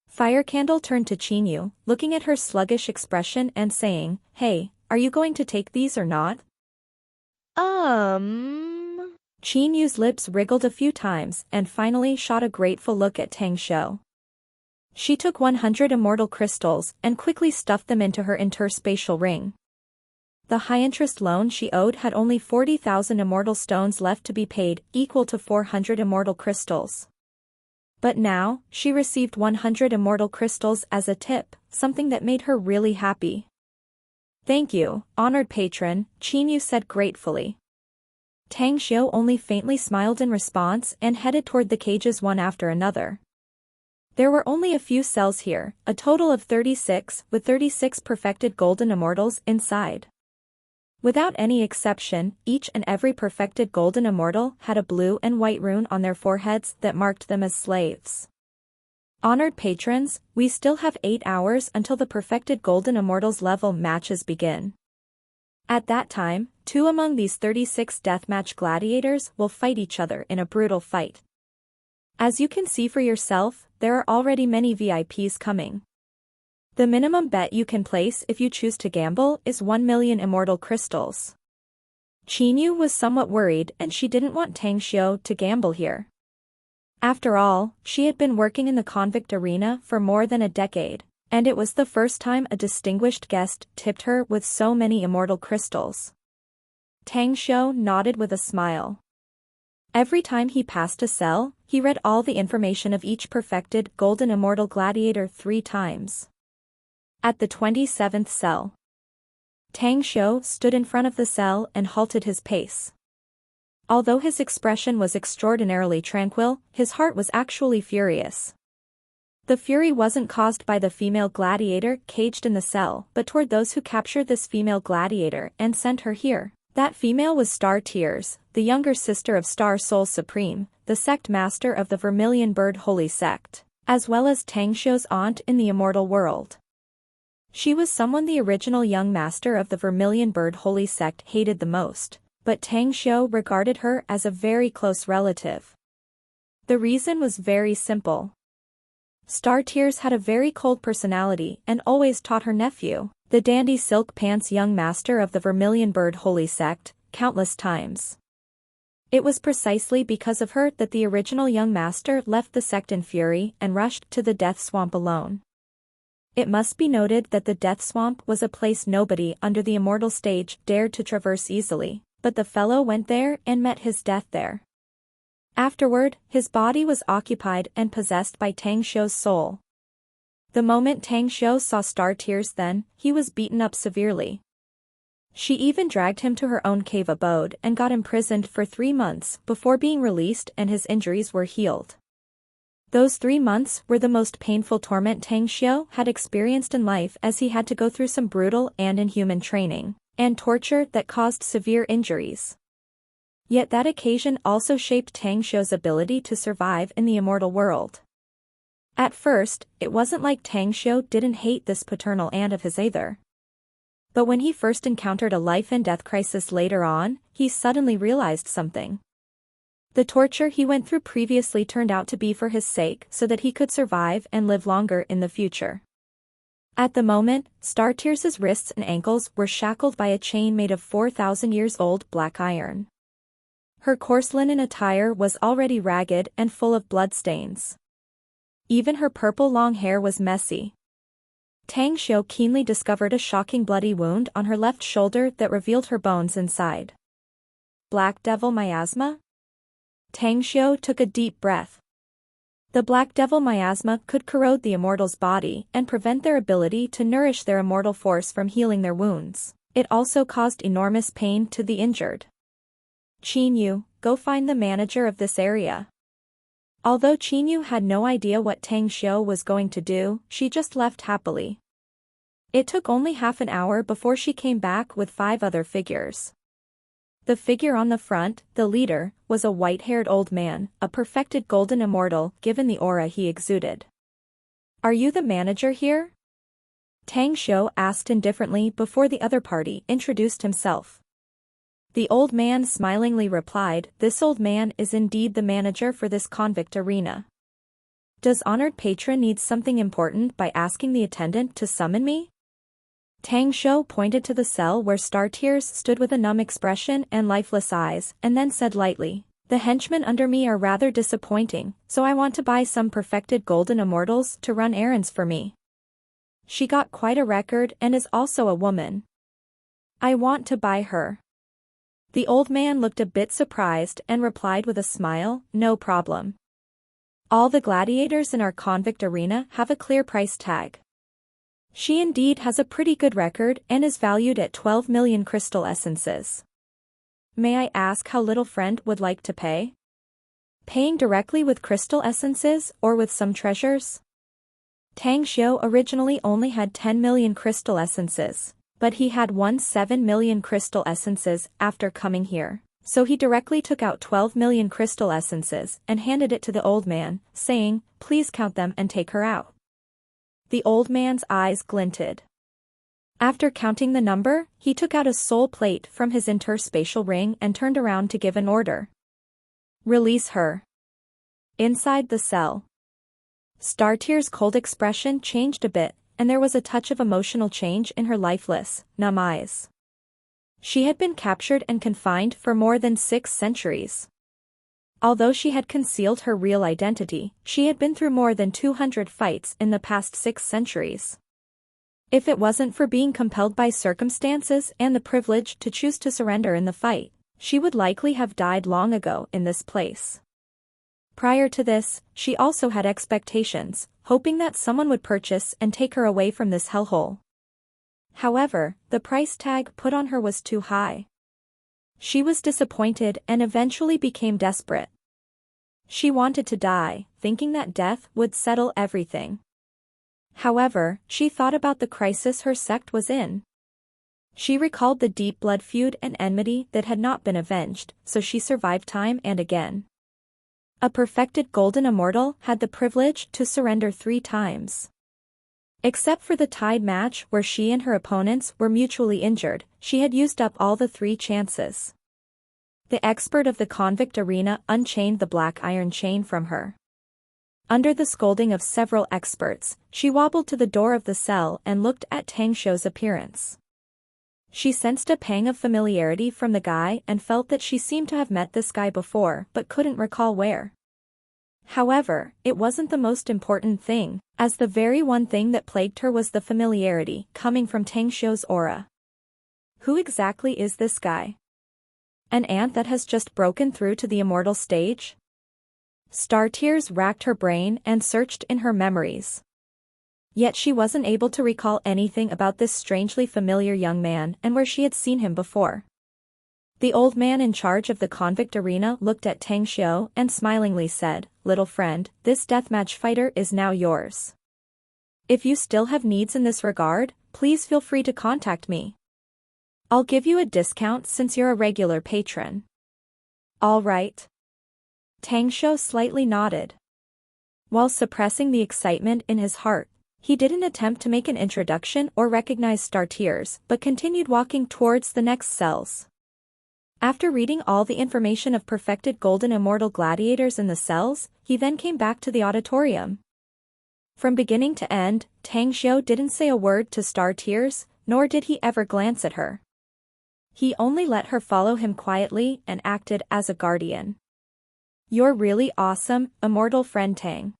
Fire Candle turned to Qinyu, looking at her sluggish expression and saying, hey, are you going to take these or not? Qinyu's lips wriggled a few times and finally shot a grateful look at Tang Xiu. She took 100 immortal crystals and quickly stuffed them into her interspatial ring. The high-interest loan she owed had only 40,000 immortal stones left to be paid, equal to 400 immortal crystals. But now, she received 100 immortal crystals as a tip, something that made her really happy. Thank you, honored patron, Qinyu said gratefully. Tang Xiu only faintly smiled in response and headed toward the cages one after another. There were only a few cells here, a total of 36, with 36 perfected golden immortals inside. Without any exception, each and every perfected golden immortal had a blue and white rune on their foreheads that marked them as slaves. Honored patrons, we still have 8 hours until the perfected golden immortals level matches begin. At that time, 2 among these 36 deathmatch gladiators will fight each other in a brutal fight. As you can see for yourself, there are already many VIPs coming. The minimum bet you can place if you choose to gamble is 1 million immortal crystals. Qinyu was somewhat worried and she didn't want Tang Xiu to gamble here. After all, she had been working in the convict arena for more than a decade, and it was the first time a distinguished guest tipped her with so many immortal crystals. Tang Xiu nodded with a smile. Every time he passed a cell, he read all the information of each perfected golden immortal gladiator 3 times. At the 27th cell, Tang Xiu stood in front of the cell and halted his pace. Although his expression was extraordinarily tranquil, his heart was actually furious. The fury wasn't caused by the female gladiator caged in the cell, but toward those who captured this female gladiator and sent her here. That female was Star Tears, the younger sister of Star Soul Supreme, the sect master of the Vermilion Bird Holy Sect, as well as Tang Xiu's aunt in the immortal world. She was someone the original young master of the Vermilion Bird Holy Sect hated the most, but Tang Xiu regarded her as a very close relative. The reason was very simple. Star Tears had a very cold personality and always taught her nephew, the dandy silk pants young master of the Vermilion Bird Holy Sect, countless times. It was precisely because of her that the original young master left the sect in fury and rushed to the Death Swamp alone. It must be noted that the Death Swamp was a place nobody under the immortal stage dared to traverse easily, But the fellow went there and met his death there. Afterward, his body was occupied and possessed by Tang Xiu's soul. The moment Tang Xiu saw Star Tears then, he was beaten up severely. She even dragged him to her own cave abode and got imprisoned for 3 months before being released and his injuries were healed. Those 3 months were the most painful torment Tang Xiu had experienced in life, as he had to go through some brutal and inhuman training and torture that caused severe injuries. Yet that occasion also shaped Tang Xiu's ability to survive in the immortal world. At first, it wasn't like Tang Xiu didn't hate this paternal aunt of his either. But when he first encountered a life and death crisis later on, he suddenly realized something. The torture he went through previously turned out to be for his sake, so that he could survive and live longer in the future. At the moment, Star Tears' wrists and ankles were shackled by a chain made of 4,000 years old black iron. Her coarse linen attire was already ragged and full of bloodstains. Even her purple long hair was messy. Tang Xiu keenly discovered a shocking bloody wound on her left shoulder that revealed her bones inside. Black Devil Miasma? Tang Xiu took a deep breath. The Black Devil Miasma could corrode the immortal's body and prevent their ability to nourish their immortal force from healing their wounds. It also caused enormous pain to the injured. Qin Yu, go find the manager of this area. Although Qin Yu had no idea what Tang Xiu was going to do, she just left happily. It took only half an hour before she came back with 5 other figures. The figure on the front, the leader, was a white-haired old man, a perfected golden immortal given the aura he exuded. Are you the manager here? Tang Xiu asked indifferently before the other party introduced himself. The old man smilingly replied, "This old man is indeed the manager for this convict arena. Does honored patron need something important by asking the attendant to summon me?" Tang Xiu pointed to the cell where Star Tears stood with a numb expression and lifeless eyes, and then said lightly, "The henchmen under me are rather disappointing, so I want to buy some perfected golden immortals to run errands for me." She got quite a record and is also a woman. "I want to buy her." The old man looked a bit surprised and replied with a smile, "No problem. All the gladiators in our convict arena have a clear price tag. She indeed has a pretty good record and is valued at 12 million crystal essences. May I ask how little friend would like to pay? Paying directly with crystal essences or with some treasures?" Tang Xiu originally only had 10 million crystal essences, but he had won 7 million crystal essences after coming here, so he directly took out 12 million crystal essences and handed it to the old man, saying, "Please count them and take her out." The old man's eyes glinted. After counting the number, he took out a soul plate from his interspatial ring and turned around to give an order. "Release her." Inside the cell, Star Tears' cold expression changed a bit, and there was a touch of emotional change in her lifeless, numb eyes. She had been captured and confined for more than 6 centuries. Although she had concealed her real identity, she had been through more than 200 fights in the past 6 centuries. If it wasn't for being compelled by circumstances and the privilege to choose to surrender in the fight, she would likely have died long ago in this place. Prior to this, she also had expectations, hoping that someone would purchase and take her away from this hellhole. However, the price tag put on her was too high. She was disappointed and eventually became desperate. She wanted to die, thinking that death would settle everything. However, she thought about the crisis her sect was in. She recalled the deep blood feud and enmity that had not been avenged, so she survived time and again. A perfected golden immortal had the privilege to surrender 3 times. Except for the tied match where she and her opponents were mutually injured, she had used up all the 3 chances. The expert of the convict arena unchained the black iron chain from her. Under the scolding of several experts, she wobbled to the door of the cell and looked at Tang Xiu's appearance. She sensed a pang of familiarity from the guy and felt that she seemed to have met this guy before but couldn't recall where. However, it wasn't the most important thing, as the very one thing that plagued her was the familiarity coming from Tang Xiu's aura. Who exactly is this guy? An ant that has just broken through to the immortal stage? Star tears racked her brain and searched in her memories. Yet she wasn't able to recall anything about this strangely familiar young man and where she had seen him before. The old man in charge of the convict arena looked at Tang Xiu and smilingly said, "Little friend, this deathmatch fighter is now yours. If you still have needs in this regard, please feel free to contact me. I'll give you a discount since you're a regular patron." "All right." Tang Xiu slightly nodded. While suppressing the excitement in his heart, he didn't attempt to make an introduction or recognize Star Tears but continued walking towards the next cells. After reading all the information of perfected golden immortal gladiators in the cells, he then came back to the auditorium. From beginning to end, Tang Xiu didn't say a word to Star Tears, nor did he ever glance at her. He only let her follow him quietly and acted as a guardian. "You're really awesome, immortal friend Tang."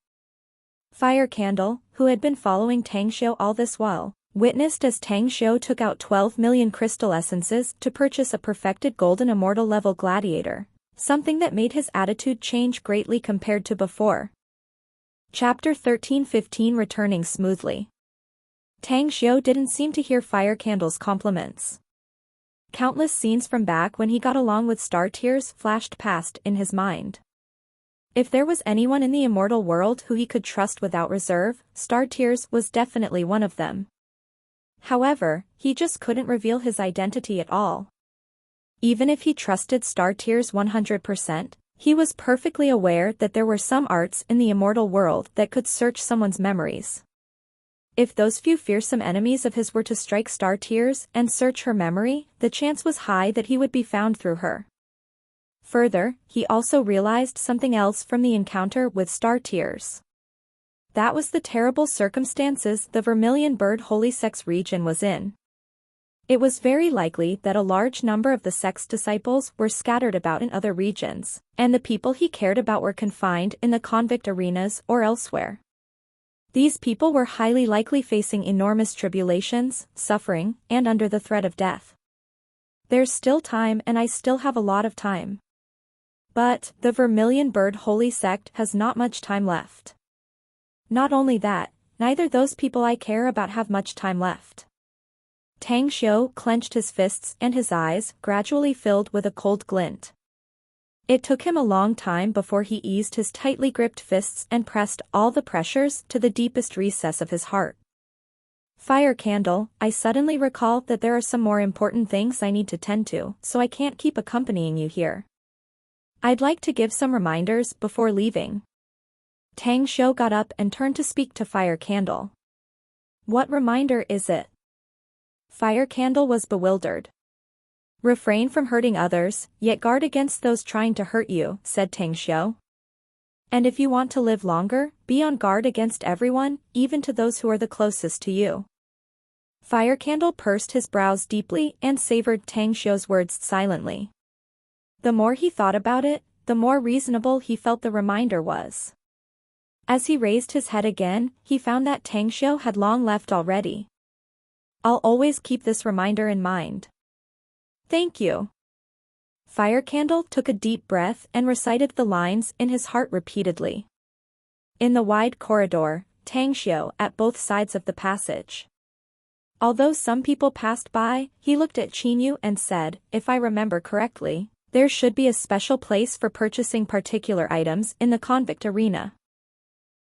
Fire Candle, who had been following Tang Xiu all this while, witnessed as Tang Xiu took out 12 million crystal essences to purchase a perfected golden immortal level gladiator, something that made his attitude change greatly compared to before. Chapter 13-15 Returning smoothly. Tang Xiu didn't seem to hear Fire Candle's compliments. Countless scenes from back when he got along with Star Tears flashed past in his mind. If there was anyone in the immortal world who he could trust without reserve, Star Tears was definitely one of them. However, he just couldn't reveal his identity at all. Even if he trusted Star Tears 100%, he was perfectly aware that there were some arts in the immortal world that could search someone's memories. If those few fearsome enemies of his were to strike Star Tears and search her memory, the chance was high that he would be found through her. Further, he also realized something else from the encounter with Star Tears. That was the terrible circumstances the Vermilion Bird Holy Sect's region was in. It was very likely that a large number of the sect's disciples were scattered about in other regions, and the people he cared about were confined in the convict arenas or elsewhere. These people were highly likely facing enormous tribulations, suffering, and under the threat of death. There's still time and I still have a lot of time. But, the Vermilion Bird Holy Sect has not much time left. Not only that, neither those people I care about have much time left. Tang Xiu clenched his fists and his eyes gradually filled with a cold glint. It took him a long time before he eased his tightly gripped fists and pressed all the pressures to the deepest recess of his heart. "Fire Candle, I suddenly recall that there are some more important things I need to tend to, so I can't keep accompanying you here. I'd like to give some reminders before leaving." Tang Xiu got up and turned to speak to Fire Candle. "What reminder is it?" Fire Candle was bewildered. "Refrain from hurting others, yet guard against those trying to hurt you," said Tang Xiu. "And if you want to live longer, be on guard against everyone, even to those who are the closest to you." Fire Candle pursed his brows deeply and savored Tang Xiu's words silently. The more he thought about it, the more reasonable he felt the reminder was. As he raised his head again, he found that Tang Xiu had long left already. "I'll always keep this reminder in mind." "Thank you." Fire Candle took a deep breath and recited the lines in his heart repeatedly. In the wide corridor, Tang Xiu at both sides of the passage. Although some people passed by, he looked at Qinyu and said, "If I remember correctly, there should be a special place for purchasing particular items in the convict arena.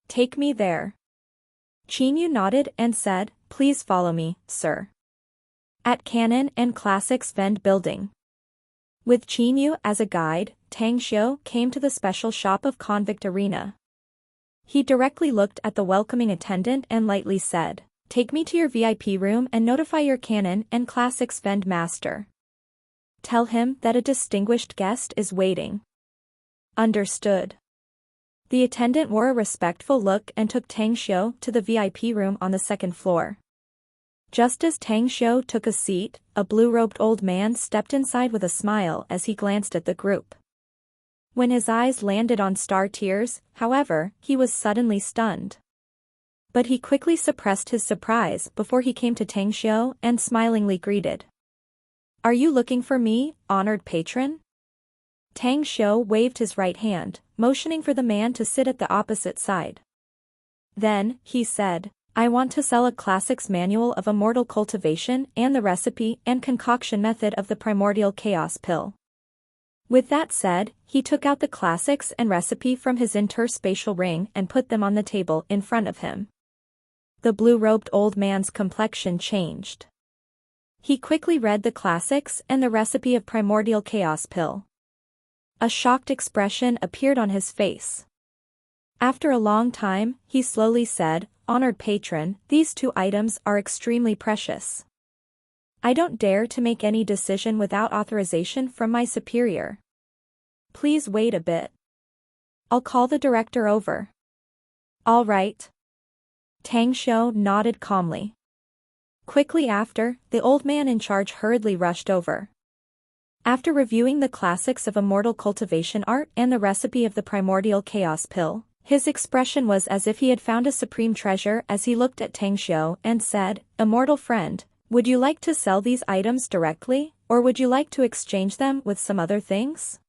Take me there." Qinyu nodded and said, "Please follow me, sir." At Canon and Classics Vend Building. With Qinyu as a guide, Tang Xiu came to the special shop of convict arena. He directly looked at the welcoming attendant and lightly said, "Take me to your VIP room and notify your Canon and Classics Vend master. Tell him that a distinguished guest is waiting." "Understood." The attendant wore a respectful look and took Tang Xiu to the VIP room on the second floor. Just as Tang Xiu took a seat, a blue-robed old man stepped inside with a smile as he glanced at the group. When his eyes landed on Star Tears, however, he was suddenly stunned. But he quickly suppressed his surprise before he came to Tang Xiu and smilingly greeted. "Are you looking for me, honored patron?" Tang Xiu waved his right hand, motioning for the man to sit at the opposite side. Then, he said, I want to sell a classics manual of immortal cultivation and the recipe and concoction method of the primordial chaos pill. With that said, he took out the classics and recipe from his interspatial ring and put them on the table in front of him. The blue-robed old man's complexion changed. He quickly read the classics and the recipe of primordial chaos pill. A shocked expression appeared on his face. After a long time, he slowly said, Honored patron, these two items are extremely precious. I don't dare to make any decision without authorization from my superior. Please wait a bit. I'll call the director over. All right. Tang Xiu nodded calmly. Quickly after, the old man in charge hurriedly rushed over. After reviewing the classics of immortal cultivation art and the recipe of the primordial chaos pill, his expression was as if he had found a supreme treasure as he looked at Tang Xiu and said, Immortal friend, would you like to sell these items directly, or would you like to exchange them with some other things?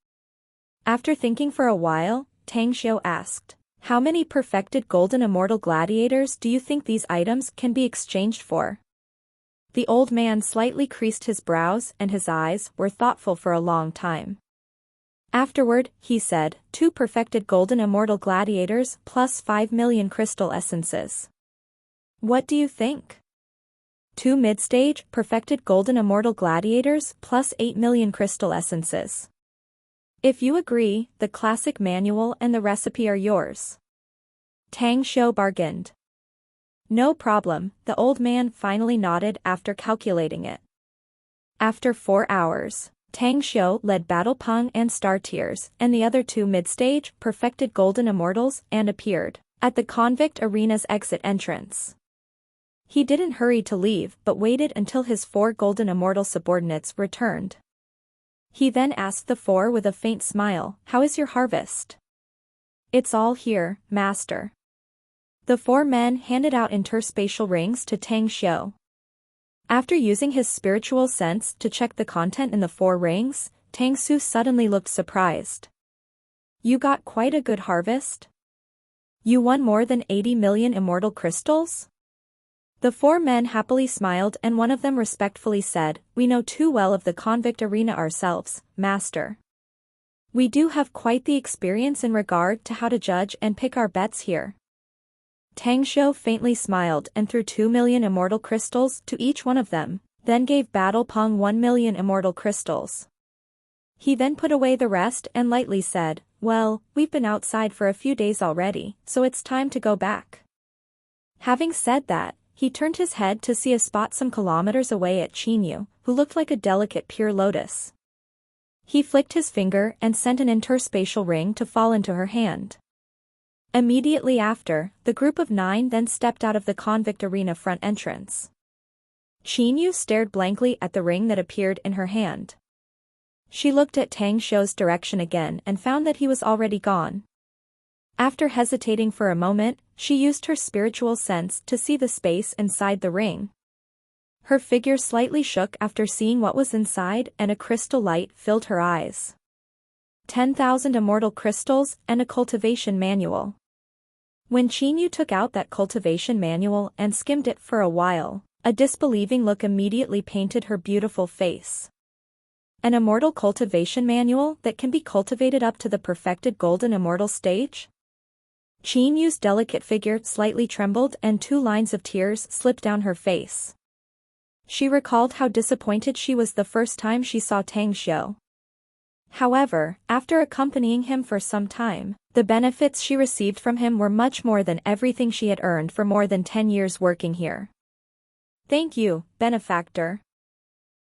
After thinking for a while, Tang Xiu asked, How many perfected golden immortal gladiators do you think these items can be exchanged for? The old man slightly creased his brows and his eyes were thoughtful for a long time. Afterward, he said, 2 perfected golden immortal gladiators plus 5 million crystal essences. What do you think? 2 mid-stage perfected golden immortal gladiators plus 8 million crystal essences. If you agree, the classic manual and the recipe are yours. Tang Xiu bargained. No problem, the old man finally nodded after calculating it. After 4 hours, Tang Xiu led Battle Peng and Star Tears and the other 2 mid-stage perfected golden immortals and appeared at the convict arena's exit entrance. He didn't hurry to leave but waited until his 4 golden immortal subordinates returned. He then asked the 4 with a faint smile, How is your harvest? It's all here, master. The 4 men handed out interspatial rings to Tang Xiu. After using his spiritual sense to check the content in the 4 rings, Tang Xiu suddenly looked surprised. You got quite a good harvest? You won more than 80 million immortal crystals? The 4 men happily smiled and one of them respectfully said, We know too well of the convict arena ourselves, master. We do have quite the experience in regard to how to judge and pick our bets here. Tang Xiu faintly smiled and threw 2 million immortal crystals to each one of them, then gave Battle Peng 1 million immortal crystals. He then put away the rest and lightly said, Well, we've been outside for a few days already, so it's time to go back. Having said that, he turned his head to see a spot some kilometers away at Qinyu, who looked like a delicate pure lotus. He flicked his finger and sent an interspatial ring to fall into her hand. Immediately after, the group of 9 then stepped out of the convict arena front entrance. Qinyu stared blankly at the ring that appeared in her hand. She looked at Tang Xiu's direction again and found that he was already gone. After hesitating for a moment, she used her spiritual sense to see the space inside the ring. Her figure slightly shook after seeing what was inside and a crystal light filled her eyes. 10,000 immortal crystals and a cultivation manual. When Qinyu took out that cultivation manual and skimmed it for a while, a disbelieving look immediately painted her beautiful face. An immortal cultivation manual that can be cultivated up to the perfected golden immortal stage? Qinyu's delicate figure slightly trembled and 2 lines of tears slipped down her face. She recalled how disappointed she was the first time she saw Tang Xiu. However, after accompanying him for some time, the benefits she received from him were much more than everything she had earned for more than 10 years working here. Thank you, benefactor.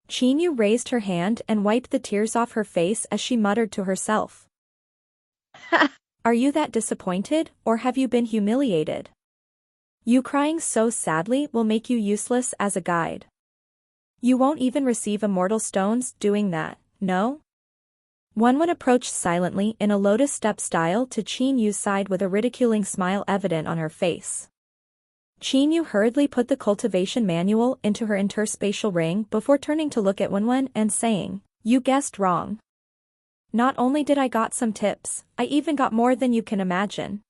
Qinyu raised her hand and wiped the tears off her face as she muttered to herself. Are you that disappointed, or have you been humiliated? You crying so sadly will make you useless as a guide. You won't even receive immortal stones doing that, no? One approached silently in a lotus step style to Qinyu's side with a ridiculing smile evident on her face. Qinyu hurriedly put the cultivation manual into her interspatial ring before turning to look at Wenwen and saying, You guessed wrong. Not only did I got some tips, I even got more than you can imagine.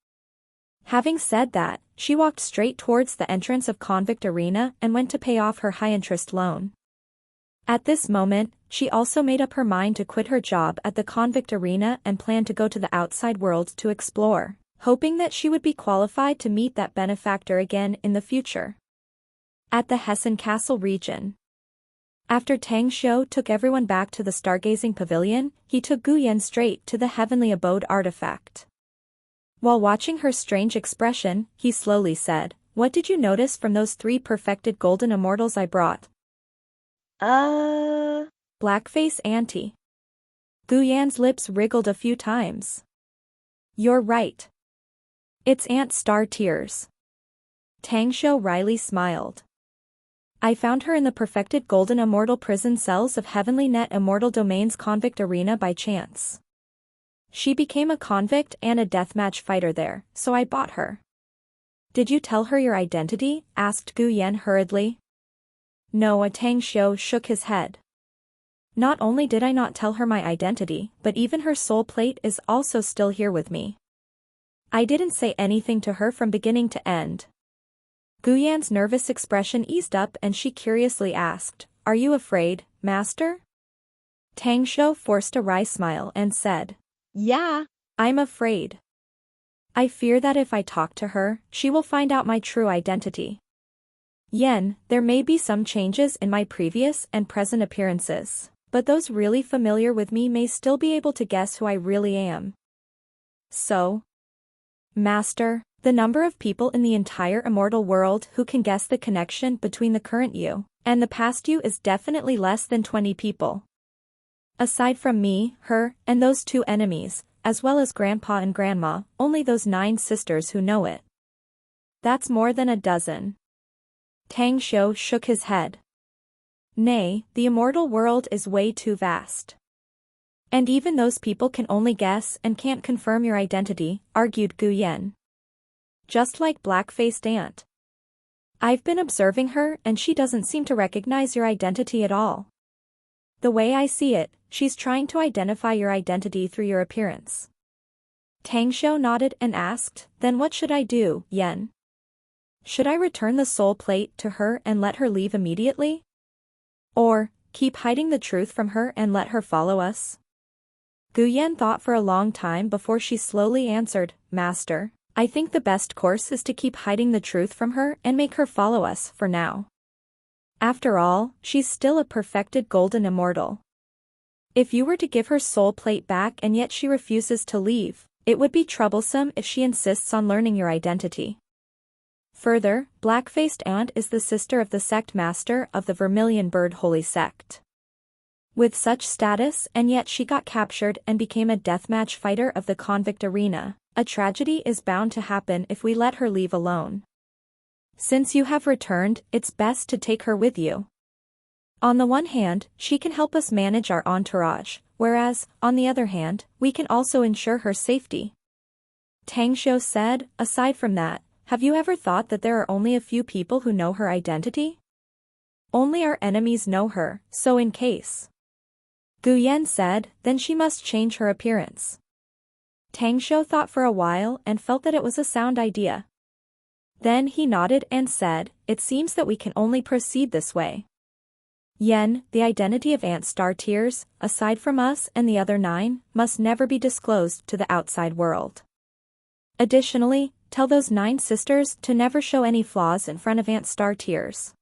Having said that, she walked straight towards the entrance of Convict Arena and went to pay off her high-interest loan. At this moment, she also made up her mind to quit her job at the Convict Arena and planned to go to the outside world to explore, hoping that she would be qualified to meet that benefactor again in the future. At the Hessen Castle region. After Tang Xiu took everyone back to the stargazing pavilion, he took Gu Yan straight to the heavenly abode artifact. While watching her strange expression, he slowly said, "What did you notice from those 3 perfected golden immortals I brought?" Blackface Auntie. Gu Yan's lips wriggled a few times. "You're right. It's Aunt Star Tears." Tang Xiu wryly smiled. "I found her in the perfected golden immortal prison cells of Heavenly Net Immortal Domain's Convict Arena by chance. She became a convict and a deathmatch fighter there, so I bought her." "Did you tell her your identity?" asked Gu Yan hurriedly. No, Tang Xiu shook his head. "Not only did I not tell her my identity, but even her soul plate is also still here with me. I didn't say anything to her from beginning to end." Gu Yan's nervous expression eased up and she curiously asked, "Are you afraid, Master?" Tang Xiu forced a wry smile and said, "Yeah, I'm afraid. I fear that if I talk to her, she will find out my true identity. Yen, there may be some changes in my previous and present appearances, but those really familiar with me may still be able to guess who I really am." "So, Master, the number of people in the entire immortal world who can guess the connection between the current you and the past you is definitely less than 20 people. Aside from me, her, and those 2 enemies, as well as Grandpa and Grandma, only those 9 sisters who know it. That's more than a dozen." Tang Xiu shook his head. "Nay, the immortal world is way too vast. And even those people can only guess and can't confirm your identity," argued Gu Yan. "Just like Black-Faced Aunt. I've been observing her and she doesn't seem to recognize your identity at all. The way I see it, she's trying to identify your identity through your appearance." Tang Xiu nodded and asked, "Then what should I do, Yen? Should I return the soul plate to her and let her leave immediately? Or, keep hiding the truth from her and let her follow us?" Gu Yan thought for a long time before she slowly answered, "Master, I think the best course is to keep hiding the truth from her and make her follow us for now. After all, she's still a perfected golden immortal. If you were to give her soul plate back and yet she refuses to leave, it would be troublesome if she insists on learning your identity. Further, Black-Faced Aunt is the sister of the sect master of the Vermilion Bird Holy Sect. With such status and yet she got captured and became a deathmatch fighter of the Convict Arena, a tragedy is bound to happen if we let her leave alone. Since you have returned, it's best to take her with you. On the one hand, she can help us manage our entourage, whereas, on the other hand, we can also ensure her safety." Tang Xiu said, "Aside from that, have you ever thought that there are only a few people who know her identity? Only our enemies know her, so in case." Gu Yan said, "Then she must change her appearance." Tang Xiu thought for a while and felt that it was a sound idea. Then he nodded and said, "It seems that we can only proceed this way. Yen, the identity of Aunt Star Tears, aside from us and the other 9, must never be disclosed to the outside world. Additionally, tell those 9 sisters to never show any flaws in front of Aunt Star Tears."